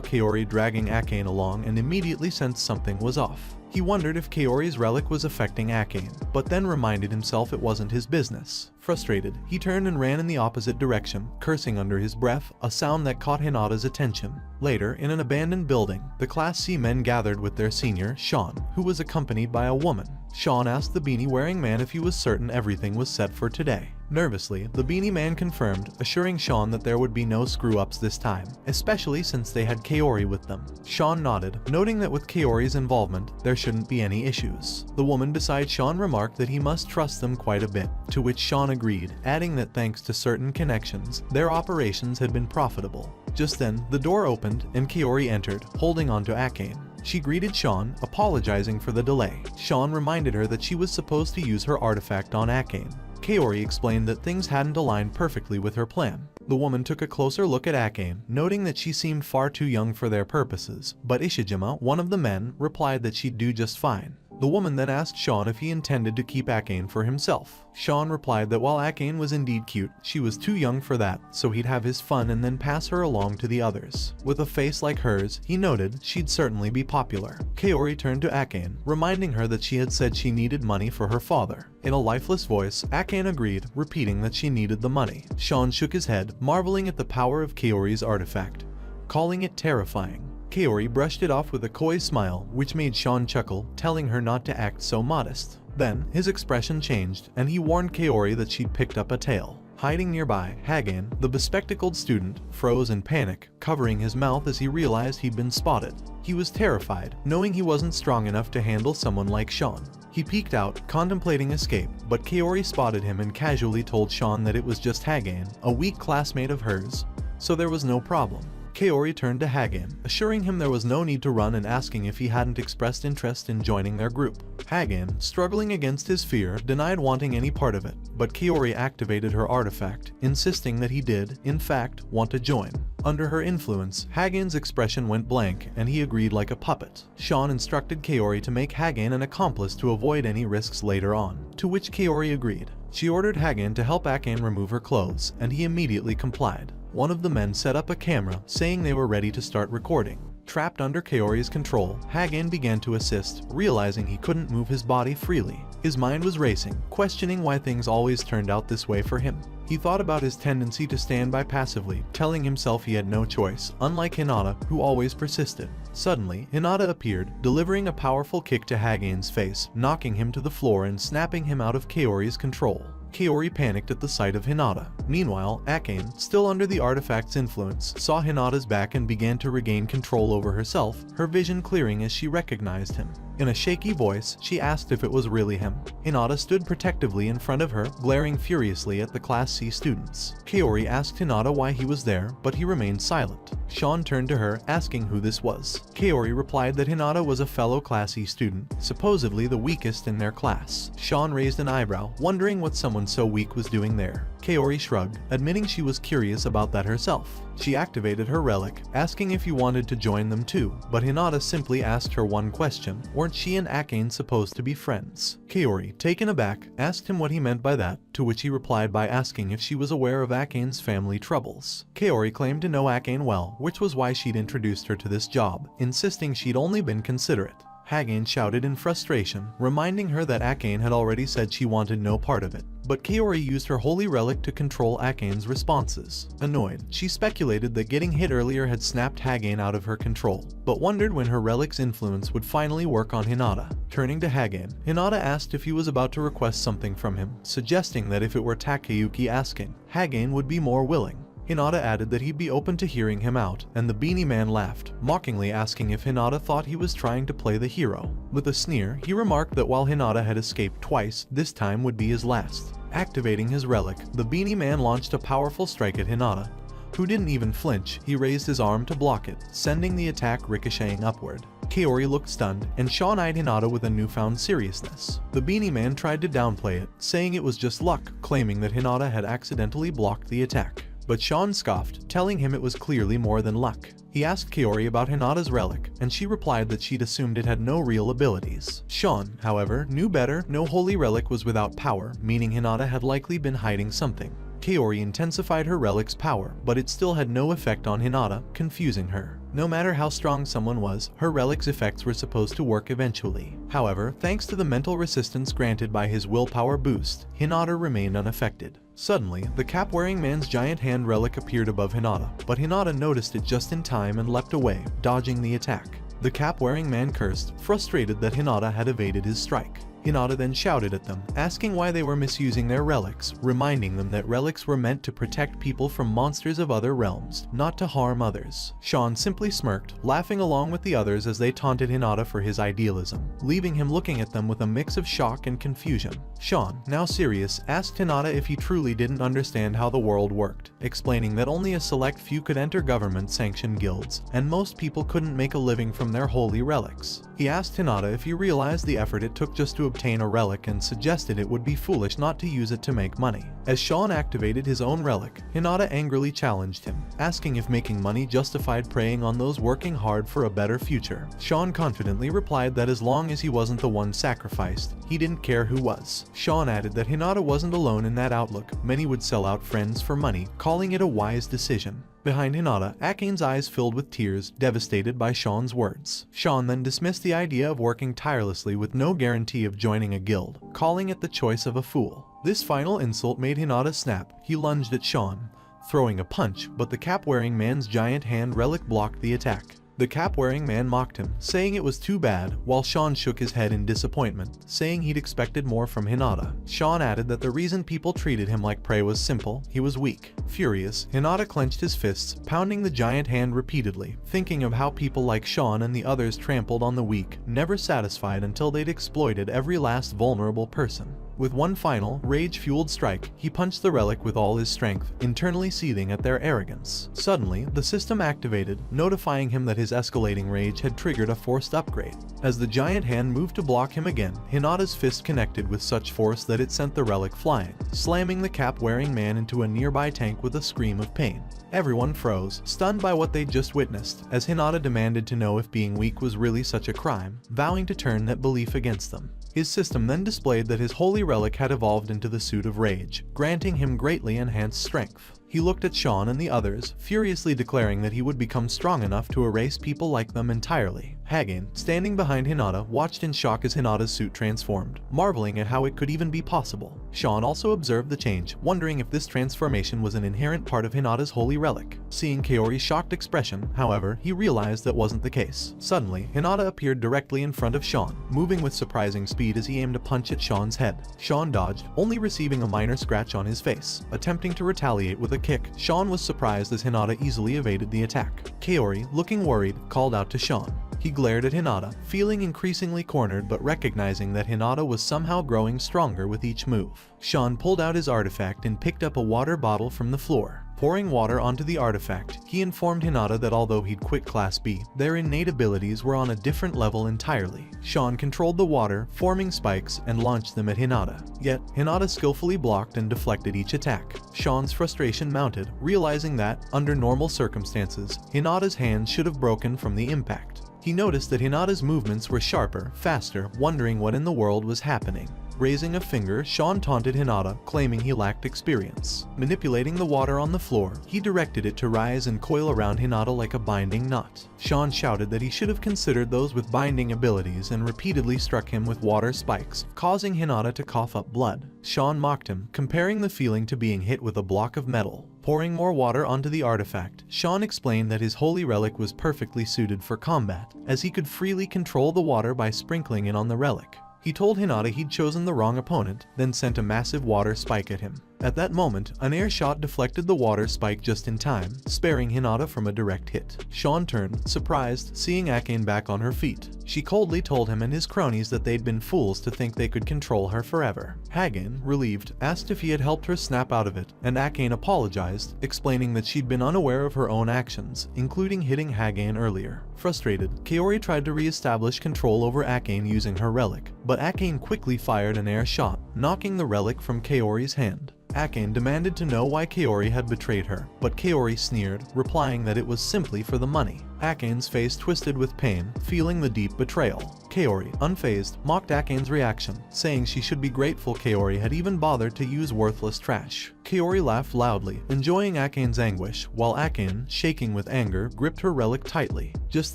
Kaori dragging Akane along and immediately sensed something was off. He wondered if Kaori's relic was affecting Akane, but then reminded himself it wasn't his business. Frustrated, he turned and ran in the opposite direction, cursing under his breath, a sound that caught Hinata's attention. Later, in an abandoned building, the Class C men gathered with their senior, Sean, who was accompanied by a woman. Sean asked the beanie-wearing man if he was certain everything was set for today. Nervously, the beanie man confirmed, assuring Sean that there would be no screw-ups this time, especially since they had Kaori with them. Sean nodded, noting that with Kaori's involvement, there shouldn't be any issues. The woman beside Sean remarked that he must trust them quite a bit, to which Sean agreed, adding that thanks to certain connections, their operations had been profitable. Just then, the door opened, and Kaori entered, holding onto Akane. She greeted Sean, apologizing for the delay. Sean reminded her that she was supposed to use her artifact on Akane. Kaori explained that things hadn't aligned perfectly with her plan. The woman took a closer look at Akane, noting that she seemed far too young for their purposes, but Ishijima, one of the men, replied that she'd do just fine. The woman then asked Sean if he intended to keep Akane for himself. Sean replied that while Akane was indeed cute, she was too young for that, so he'd have his fun and then pass her along to the others. With a face like hers, he noted she'd certainly be popular. Kaori turned to Akane, reminding her that she had said she needed money for her father. In a lifeless voice, Akane agreed, repeating that she needed the money. Sean shook his head, marveling at the power of Kaori's artifact, calling it terrifying. Kaori brushed it off with a coy smile, which made Sean chuckle, telling her not to act so modest. Then, his expression changed, and he warned Kaori that she'd picked up a tail. Hiding nearby, Hagan, the bespectacled student, froze in panic, covering his mouth as he realized he'd been spotted. He was terrified, knowing he wasn't strong enough to handle someone like Sean. He peeked out, contemplating escape, but Kaori spotted him and casually told Sean that it was just Hagan, a weak classmate of hers, so there was no problem. Kaori turned to Hagan, assuring him there was no need to run and asking if he hadn't expressed interest in joining their group. Hagan, struggling against his fear, denied wanting any part of it, but Kaori activated her artifact, insisting that he did, in fact, want to join. Under her influence, Hagan's expression went blank, and he agreed like a puppet. Sean instructed Kaori to make Hagan an accomplice to avoid any risks later on, to which Kaori agreed. She ordered Hagan to help Akane remove her clothes, and he immediately complied. One of the men set up a camera, saying they were ready to start recording. Trapped under Kaori's control, Hagan began to assist, realizing he couldn't move his body freely. His mind was racing, questioning why things always turned out this way for him. He thought about his tendency to stand by passively, telling himself he had no choice, unlike Hinata, who always persisted. Suddenly, Hinata appeared, delivering a powerful kick to Hagan's face, knocking him to the floor and snapping him out of Kaori's control. Kaori panicked at the sight of Hinata. Meanwhile, Akane, still under the artifact's influence, saw Hinata's back and began to regain control over herself, her vision clearing as she recognized him. In a shaky voice, she asked if it was really him. Hinata stood protectively in front of her, glaring furiously at the Class C students. Kaori asked Hinata why he was there, but he remained silent. Sean turned to her, asking who this was. Kaori replied that Hinata was a fellow Class E student, supposedly the weakest in their class. Sean raised an eyebrow, wondering what someone so weak was doing there. Kaori shrugged, admitting she was curious about that herself. She activated her relic, asking if he wanted to join them too, but Hinata simply asked her one question: weren't she and Akane supposed to be friends? Kaori, taken aback, asked him what he meant by that, to which he replied by asking if she was aware of Akane's family troubles. Kaori claimed to know Akane well, which was why she'd introduced her to this job, insisting she'd only been considerate. Hagan shouted in frustration, reminding her that Akane had already said she wanted no part of it. But Kaori used her holy relic to control Akane's responses. Annoyed, she speculated that getting hit earlier had snapped Hagan out of her control, but wondered when her relic's influence would finally work on Hinata. Turning to Hagan, Hinata asked if he was about to request something from him, suggesting that if it were Takayuki asking, Hagan would be more willing. Hinata added that he'd be open to hearing him out, and the beanie man laughed, mockingly asking if Hinata thought he was trying to play the hero. With a sneer, he remarked that while Hinata had escaped twice, this time would be his last. Activating his relic, the beanie man launched a powerful strike at Hinata, who didn't even flinch. He raised his arm to block it, sending the attack ricocheting upward. Kaori looked stunned, and Sean eyed Hinata with a newfound seriousness. The beanie man tried to downplay it, saying it was just luck, claiming that Hinata had accidentally blocked the attack. But Sean scoffed, telling him it was clearly more than luck. He asked Kaori about Hinata's relic, and she replied that she'd assumed it had no real abilities. Sean, however, knew better. No holy relic was without power, meaning Hinata had likely been hiding something. Kaori intensified her relic's power, but it still had no effect on Hinata, confusing her. No matter how strong someone was, her relic's effects were supposed to work eventually. However, thanks to the mental resistance granted by his willpower boost, Hinata remained unaffected. Suddenly, the cap-wearing man's giant hand relic appeared above Hinata, but Hinata noticed it just in time and leapt away, dodging the attack. The cap-wearing man cursed, frustrated that Hinata had evaded his strike. Hinata then shouted at them, asking why they were misusing their relics, reminding them that relics were meant to protect people from monsters of other realms, not to harm others. Sean simply smirked, laughing along with the others as they taunted Hinata for his idealism, leaving him looking at them with a mix of shock and confusion. Sean, now serious, asked Hinata if he truly didn't understand how the world worked, explaining that only a select few could enter government-sanctioned guilds, and most people couldn't make a living from their holy relics. He asked Hinata if he realized the effort it took just to obtain a relic and suggested it would be foolish not to use it to make money. As Sean activated his own relic, Hinata angrily challenged him, asking if making money justified preying on those working hard for a better future. Sean confidently replied that as long as he wasn't the one sacrificed, he didn't care who was. Sean added that Hinata wasn't alone in that outlook. Many would sell out friends for money, calling it a wise decision. Behind Hinata, Akane's eyes filled with tears, devastated by Sean's words. Sean then dismissed the idea of working tirelessly with no guarantee of joining a guild, calling it the choice of a fool. This final insult made Hinata snap. He lunged at Sean, throwing a punch, but the cap-wearing man's giant hand relic blocked the attack. The cap-wearing man mocked him, saying it was too bad, while Sean shook his head in disappointment, saying he'd expected more from Hinata. Sean added that the reason people treated him like prey was simple: he was weak. Furious, Hinata clenched his fists, pounding the giant hand repeatedly, thinking of how people like Sean and the others trampled on the weak, never satisfied until they'd exploited every last vulnerable person. With one final, rage-fueled strike, he punched the relic with all his strength, internally seething at their arrogance. Suddenly, the system activated, notifying him that his escalating rage had triggered a forced upgrade. As the giant hand moved to block him again, Hinata's fist connected with such force that it sent the relic flying, slamming the cap-wearing man into a nearby tank with a scream of pain. Everyone froze, stunned by what they'd just witnessed, as Hinata demanded to know if being weak was really such a crime, vowing to turn that belief against them. His system then displayed that his holy relic had evolved into the suit of rage, granting him greatly enhanced strength. He looked at Sean and the others, furiously declaring that he would become strong enough to erase people like them entirely. Hagane, standing behind Hinata, watched in shock as Hinata's suit transformed, marveling at how it could even be possible. Sean also observed the change, wondering if this transformation was an inherent part of Hinata's holy relic. Seeing Kaori's shocked expression, however, he realized that wasn't the case. Suddenly, Hinata appeared directly in front of Sean, moving with surprising speed as he aimed a punch at Sean's head. Sean dodged, only receiving a minor scratch on his face. Attempting to retaliate with a kick, Sean was surprised as Hinata easily evaded the attack. Kaori, looking worried, called out to Sean. He glared at Hinata, feeling increasingly cornered but recognizing that Hinata was somehow growing stronger with each move. Sean pulled out his artifact and picked up a water bottle from the floor. Pouring water onto the artifact, he informed Hinata that although he'd quit Class B, their innate abilities were on a different level entirely. Sean controlled the water, forming spikes, and launched them at Hinata. Yet, Hinata skillfully blocked and deflected each attack. Sean's frustration mounted, realizing that, under normal circumstances, Hinata's hands should have broken from the impact. He noticed that Hinata's movements were sharper, faster, wondering what in the world was happening. Raising a finger, Sean taunted Hinata, claiming he lacked experience. Manipulating the water on the floor, he directed it to rise and coil around Hinata like a binding knot. Sean shouted that he should have considered those with binding abilities and repeatedly struck him with water spikes, causing Hinata to cough up blood. Sean mocked him, comparing the feeling to being hit with a block of metal. Pouring more water onto the artifact, Sean explained that his holy relic was perfectly suited for combat, as he could freely control the water by sprinkling it on the relic. He told Hinata he'd chosen the wrong opponent, then sent a massive water spike at him. At that moment, an air shot deflected the water spike just in time, sparing Hinata from a direct hit. Sean turned, surprised, seeing Akane back on her feet. She coldly told him and his cronies that they'd been fools to think they could control her forever. Hagane, relieved, asked if he had helped her snap out of it, and Akane apologized, explaining that she'd been unaware of her own actions, including hitting Hagane earlier. Frustrated, Kaori tried to re-establish control over Akane using her relic, but Akane quickly fired an air shot, knocking the relic from Kaori's hand. Akane demanded to know why Kaori had betrayed her, but Kaori sneered, replying that it was simply for the money. Akane's face twisted with pain, feeling the deep betrayal. Kaori, unfazed, mocked Akane's reaction, saying she should be grateful Kaori had even bothered to use worthless trash. Kaori laughed loudly, enjoying Akane's anguish, while Akane, shaking with anger, gripped her relic tightly. Just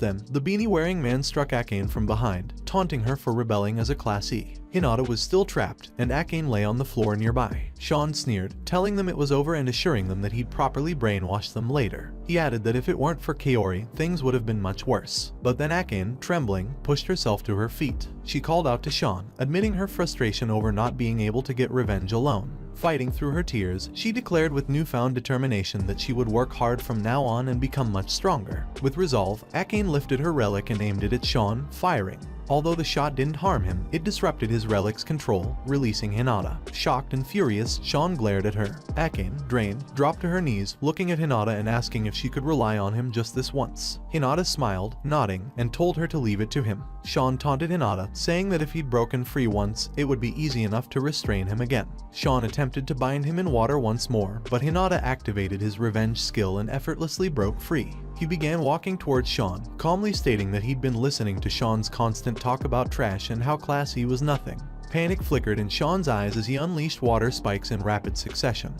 then, the beanie-wearing man struck Akane from behind, taunting her for rebelling as a Class E. Hinata was still trapped, and Akane lay on the floor nearby. Sean sneered, telling them it was over and assuring them that he'd properly brainwash them later. He added that if it weren't for Kaori, things would have been much worse. But then Akane, trembling, pushed herself to her feet. She called out to Sean, admitting her frustration over not being able to get revenge alone. Fighting through her tears, she declared with newfound determination that she would work hard from now on and become much stronger. With resolve, Akane lifted her relic and aimed it at Sean, firing. Although the shot didn't harm him, it disrupted his relic's control, releasing Hinata. Shocked and furious, Sean glared at her. Akane, drained, dropped to her knees, looking at Hinata and asking if she could rely on him just this once. Hinata smiled, nodding, and told her to leave it to him. Sean taunted Hinata, saying that if he'd broken free once, it would be easy enough to restrain him again. Sean attempted to bind him in water once more, but Hinata activated his revenge skill and effortlessly broke free. He began walking towards Sean, calmly stating that he'd been listening to Sean's constant talk about trash and how Class E was nothing. Panic flickered in Sean's eyes as he unleashed water spikes in rapid succession.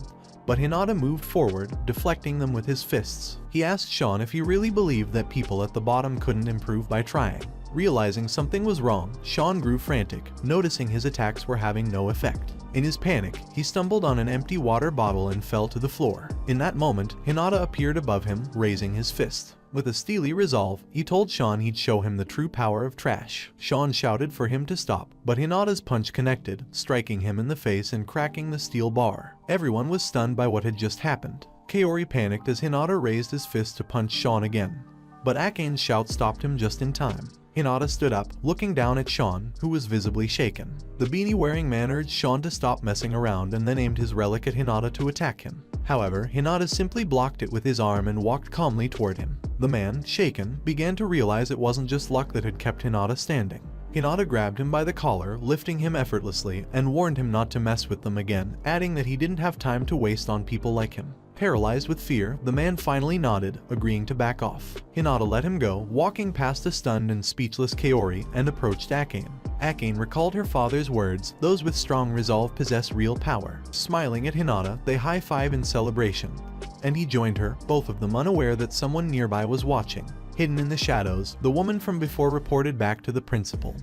But Hinata moved forward, deflecting them with his fists. He asked Sean if he really believed that people at the bottom couldn't improve by trying. Realizing something was wrong, Sean grew frantic, noticing his attacks were having no effect. In his panic, he stumbled on an empty water bottle and fell to the floor. In that moment, Hinata appeared above him, raising his fist. With a steely resolve, he told Sean he'd show him the true power of trash. Sean shouted for him to stop, but Hinata's punch connected, striking him in the face and cracking the steel bar. Everyone was stunned by what had just happened. Kaori panicked as Hinata raised his fist to punch Sean again. But Akane's shout stopped him just in time. Hinata stood up, looking down at Sean, who was visibly shaken. The beanie-wearing man urged Sean to stop messing around and then aimed his relic at Hinata to attack him. However, Hinata simply blocked it with his arm and walked calmly toward him. The man, shaken, began to realize it wasn't just luck that had kept Hinata standing. Hinata grabbed him by the collar, lifting him effortlessly, and warned him not to mess with them again, adding that he didn't have time to waste on people like him. Paralyzed with fear, the man finally nodded, agreeing to back off. Hinata let him go, walking past the stunned and speechless Kaori, and approached Akane. Akane recalled her father's words, "Those with strong resolve possess real power." Smiling at Hinata, they high-five in celebration. And he joined her, both of them unaware that someone nearby was watching. Hidden in the shadows, the woman from before reported back to the principal,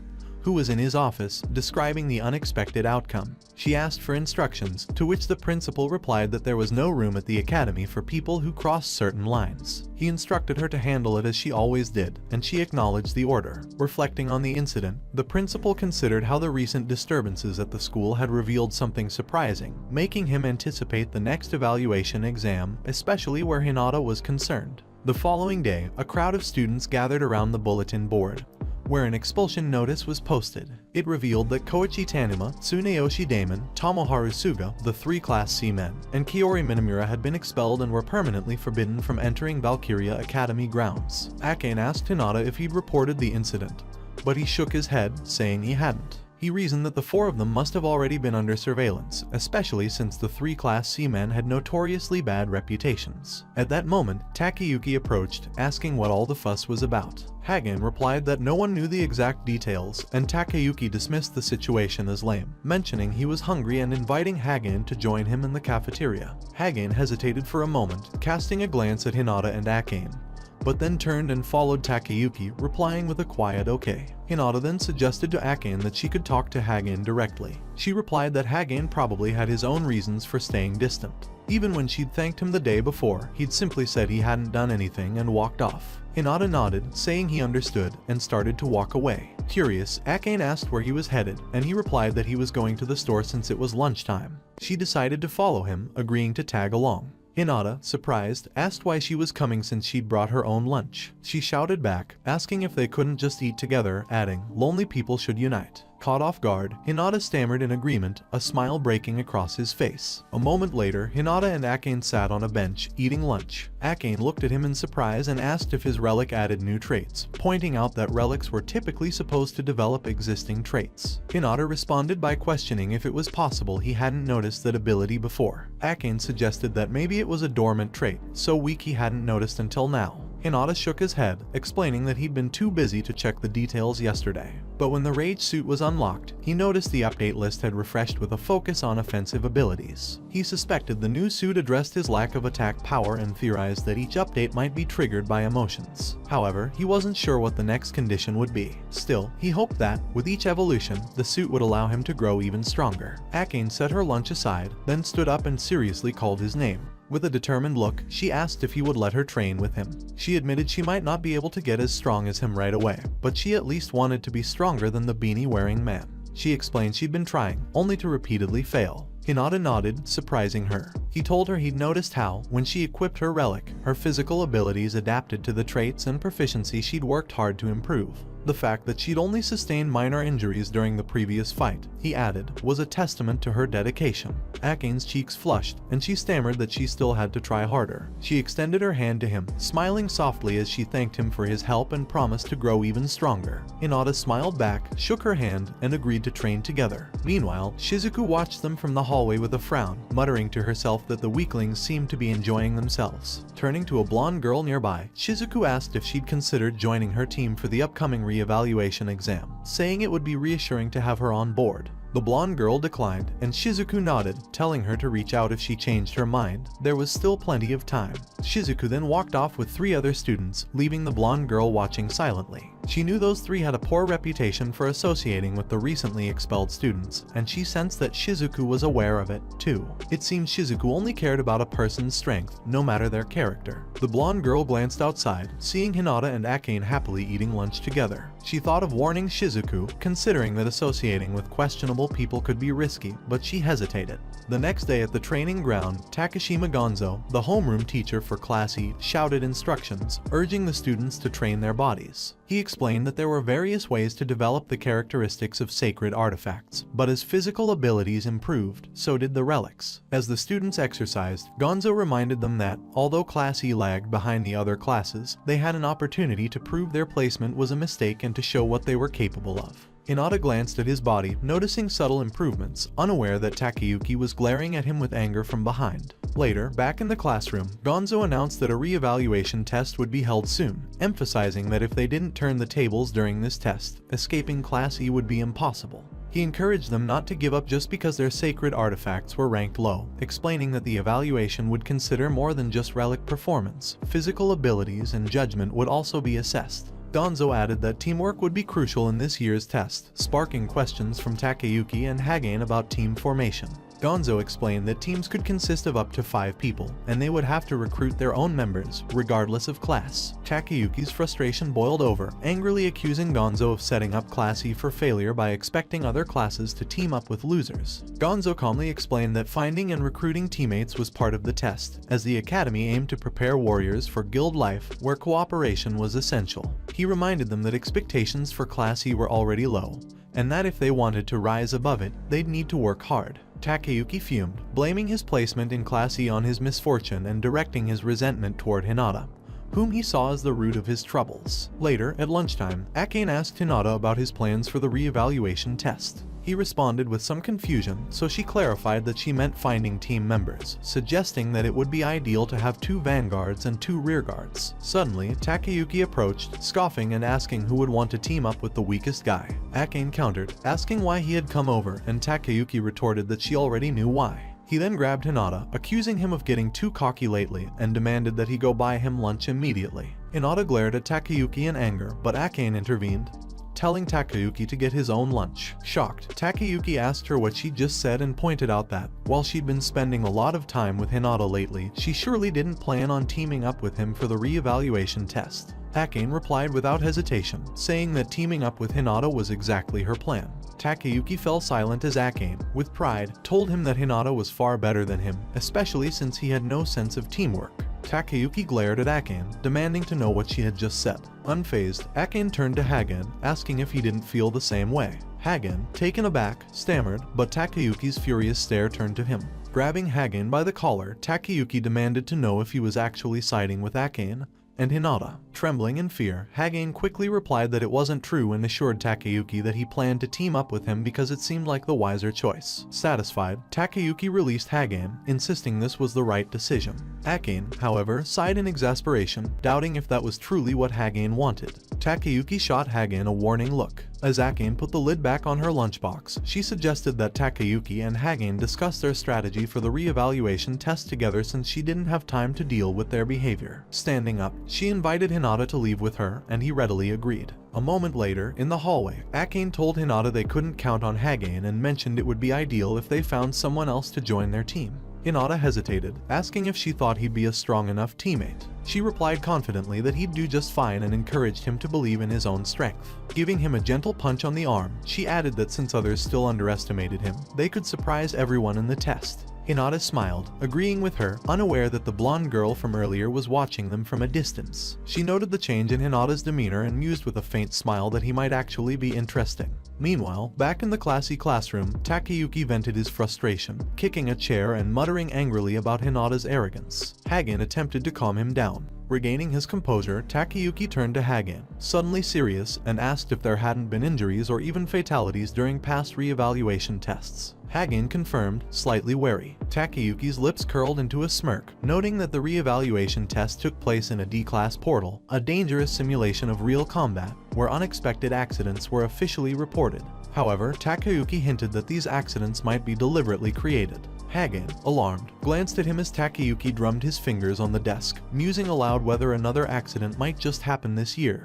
who was in his office, describing the unexpected outcome. She asked for instructions, to which the principal replied that there was no room at the academy for people who crossed certain lines. He instructed her to handle it as she always did, and she acknowledged the order. Reflecting on the incident, the principal considered how the recent disturbances at the school had revealed something surprising, making him anticipate the next evaluation exam, especially where Hinata was concerned. The following day, a crowd of students gathered around the bulletin board, where an expulsion notice was posted. It revealed that Koichi Tanuma, Tsuneyoshi Damon, Tomoharu Suga, the three Class C men, and Kiori Minamura had been expelled and were permanently forbidden from entering Valkyrie Academy grounds. Akane asked Hinata if he'd reported the incident, but he shook his head, saying he hadn't. He reasoned that the four of them must have already been under surveillance, especially since the three Class C men had notoriously bad reputations. At that moment, Takayuki approached, asking what all the fuss was about. Hagen replied that no one knew the exact details, and Takayuki dismissed the situation as lame, mentioning he was hungry and inviting Hagen to join him in the cafeteria. Hagen hesitated for a moment, casting a glance at Hinata and Akane, but then turned and followed Takayuki, replying with a quiet okay. Hinata then suggested to Akane that she could talk to Hagen directly. She replied that Hagen probably had his own reasons for staying distant. Even when she'd thanked him the day before, he'd simply said he hadn't done anything and walked off. Hinata nodded, saying he understood, and started to walk away. Curious, Akane asked where he was headed, and he replied that he was going to the store since it was lunchtime. She decided to follow him, agreeing to tag along. Hinata, surprised, asked why she was coming since she'd brought her own lunch. She shouted back, asking if they couldn't just eat together, adding, "Lonely people should unite." Caught off guard, Hinata stammered in agreement, a smile breaking across his face. A moment later, Hinata and Akane sat on a bench, eating lunch. Akane looked at him in surprise and asked if his relic added new traits, pointing out that relics were typically supposed to develop existing traits. Hinata responded by questioning if it was possible he hadn't noticed that ability before. Akane suggested that maybe it was a dormant trait, so weak he hadn't noticed until now. Hinata shook his head, explaining that he'd been too busy to check the details yesterday. But when the rage suit was unlocked, he noticed the update list had refreshed with a focus on offensive abilities. He suspected the new suit addressed his lack of attack power and theorized that each update might be triggered by emotions. However, he wasn't sure what the next condition would be. Still, he hoped that, with each evolution, the suit would allow him to grow even stronger. Akane set her lunch aside, then stood up and seriously called his name. With a determined look, she asked if he would let her train with him. She admitted she might not be able to get as strong as him right away, but she at least wanted to be stronger than the beanie-wearing man. She explained she'd been trying, only to repeatedly fail. Hinata nodded, surprising her. He told her he'd noticed how, when she equipped her relic, her physical abilities adapted to the traits and proficiency she'd worked hard to improve. The fact that she'd only sustained minor injuries during the previous fight, he added, was a testament to her dedication. Akane's cheeks flushed, and she stammered that she still had to try harder. She extended her hand to him, smiling softly as she thanked him for his help and promised to grow even stronger. Hinata smiled back, shook her hand, and agreed to train together. Meanwhile, Shizuku watched them from the hallway with a frown, muttering to herself that the weaklings seemed to be enjoying themselves. Turning to a blonde girl nearby, Shizuku asked if she'd considered joining her team for the upcoming re-evaluation exam, saying it would be reassuring to have her on board. The blonde girl declined, and Shizuku nodded, telling her to reach out if she changed her mind. There was still plenty of time. Shizuku then walked off with 3 other students, leaving the blonde girl watching silently. She knew those 3 had a poor reputation for associating with the recently expelled students, and she sensed that Shizuku was aware of it, too. It seemed Shizuku only cared about a person's strength, no matter their character. The blonde girl glanced outside, seeing Hinata and Akane happily eating lunch together. She thought of warning Shizuku, considering that associating with questionable people could be risky, but she hesitated. The next day at the training ground, Takashima Gonzo, the homeroom teacher for Class E, shouted instructions, urging the students to train their bodies. He explained that there were various ways to develop the characteristics of sacred artifacts, but as physical abilities improved, so did the relics. As the students exercised, Gonzo reminded them that, although Class E lagged behind the other classes, they had an opportunity to prove their placement was a mistake and to show what they were capable of. Hinata glanced at his body, noticing subtle improvements, unaware that Takayuki was glaring at him with anger from behind. Later, back in the classroom, Gonzo announced that a re-evaluation test would be held soon, emphasizing that if they didn't turn the tables during this test, escaping Class E would be impossible. He encouraged them not to give up just because their sacred artifacts were ranked low, explaining that the evaluation would consider more than just relic performance. Physical abilities and judgment would also be assessed. Gonzo added that teamwork would be crucial in this year's test, sparking questions from Takayuki and Hagane about team formation. Gonzo explained that teams could consist of up to 5 people, and they would have to recruit their own members, regardless of class. Takayuki's frustration boiled over, angrily accusing Gonzo of setting up Class E for failure by expecting other classes to team up with losers. Gonzo calmly explained that finding and recruiting teammates was part of the test, as the academy aimed to prepare warriors for guild life, where cooperation was essential. He reminded them that expectations for Class E were already low, and that if they wanted to rise above it, they'd need to work hard. Takayuki fumed, blaming his placement in Class E on his misfortune and directing his resentment toward Hinata, whom he saw as the root of his troubles. Later, at lunchtime, Akane asked Hinata about his plans for the re-evaluation test. He responded with some confusion, so she clarified that she meant finding team members, suggesting that it would be ideal to have 2 vanguards and 2 rearguards. Suddenly, Takayuki approached, scoffing and asking who would want to team up with the weakest guy. Akane countered, asking why he had come over, and Takayuki retorted that she already knew why. He then grabbed Hinata, accusing him of getting too cocky lately, and demanded that he go buy him lunch immediately. Hinata glared at Takayuki in anger, but Akane intervened, telling Takayuki to get his own lunch. Shocked, Takayuki asked her what she'd just said and pointed out that, while she'd been spending a lot of time with Hinata lately, she surely didn't plan on teaming up with him for the re-evaluation test. Akane replied without hesitation, saying that teaming up with Hinata was exactly her plan. Takayuki fell silent as Akane, with pride, told him that Hinata was far better than him, especially since he had no sense of teamwork. Takayuki glared at Akane, demanding to know what she had just said. Unfazed, Akane turned to Hagane, asking if he didn't feel the same way. Hagen, taken aback, stammered, but Takayuki's furious stare turned to him. Grabbing Hagen by the collar, Takayuki demanded to know if he was actually siding with Akane and Hinata. Trembling in fear, Hagen quickly replied that it wasn't true and assured Takayuki that he planned to team up with him because it seemed like the wiser choice. Satisfied, Takayuki released Hagen, insisting this was the right decision. Akane, however, sighed in exasperation, doubting if that was truly what Hagen wanted. Takayuki shot Hagen a warning look. As Akane put the lid back on her lunchbox, she suggested that Takayuki and Hagen discuss their strategy for the re-evaluation test together since she didn't have time to deal with their behavior. Standing up, she invited Hinata to leave with her, and he readily agreed. A moment later, in the hallway, Akane told Hinata they couldn't count on Hagen and mentioned it would be ideal if they found someone else to join their team. Hinata hesitated, asking if she thought he'd be a strong enough teammate. She replied confidently that he'd do just fine and encouraged him to believe in his own strength. Giving him a gentle punch on the arm, she added that since others still underestimated him, they could surprise everyone in the test. Hinata smiled, agreeing with her, unaware that the blonde girl from earlier was watching them from a distance. She noted the change in Hinata's demeanor and mused with a faint smile that he might actually be interesting. Meanwhile, back in the classy classroom, Takayuki vented his frustration, kicking a chair and muttering angrily about Hinata's arrogance. Hagen attempted to calm him down. Regaining his composure, Takayuki turned to Hagen, suddenly serious, and asked if there hadn't been injuries or even fatalities during past re-evaluation tests. Hagen confirmed, slightly wary. Takayuki's lips curled into a smirk, noting that the re-evaluation test took place in a D-class portal, a dangerous simulation of real combat, where unexpected accidents were officially reported. However, Takayuki hinted that these accidents might be deliberately created. Hagen, alarmed, glanced at him as Takayuki drummed his fingers on the desk, musing aloud whether another accident might just happen this year.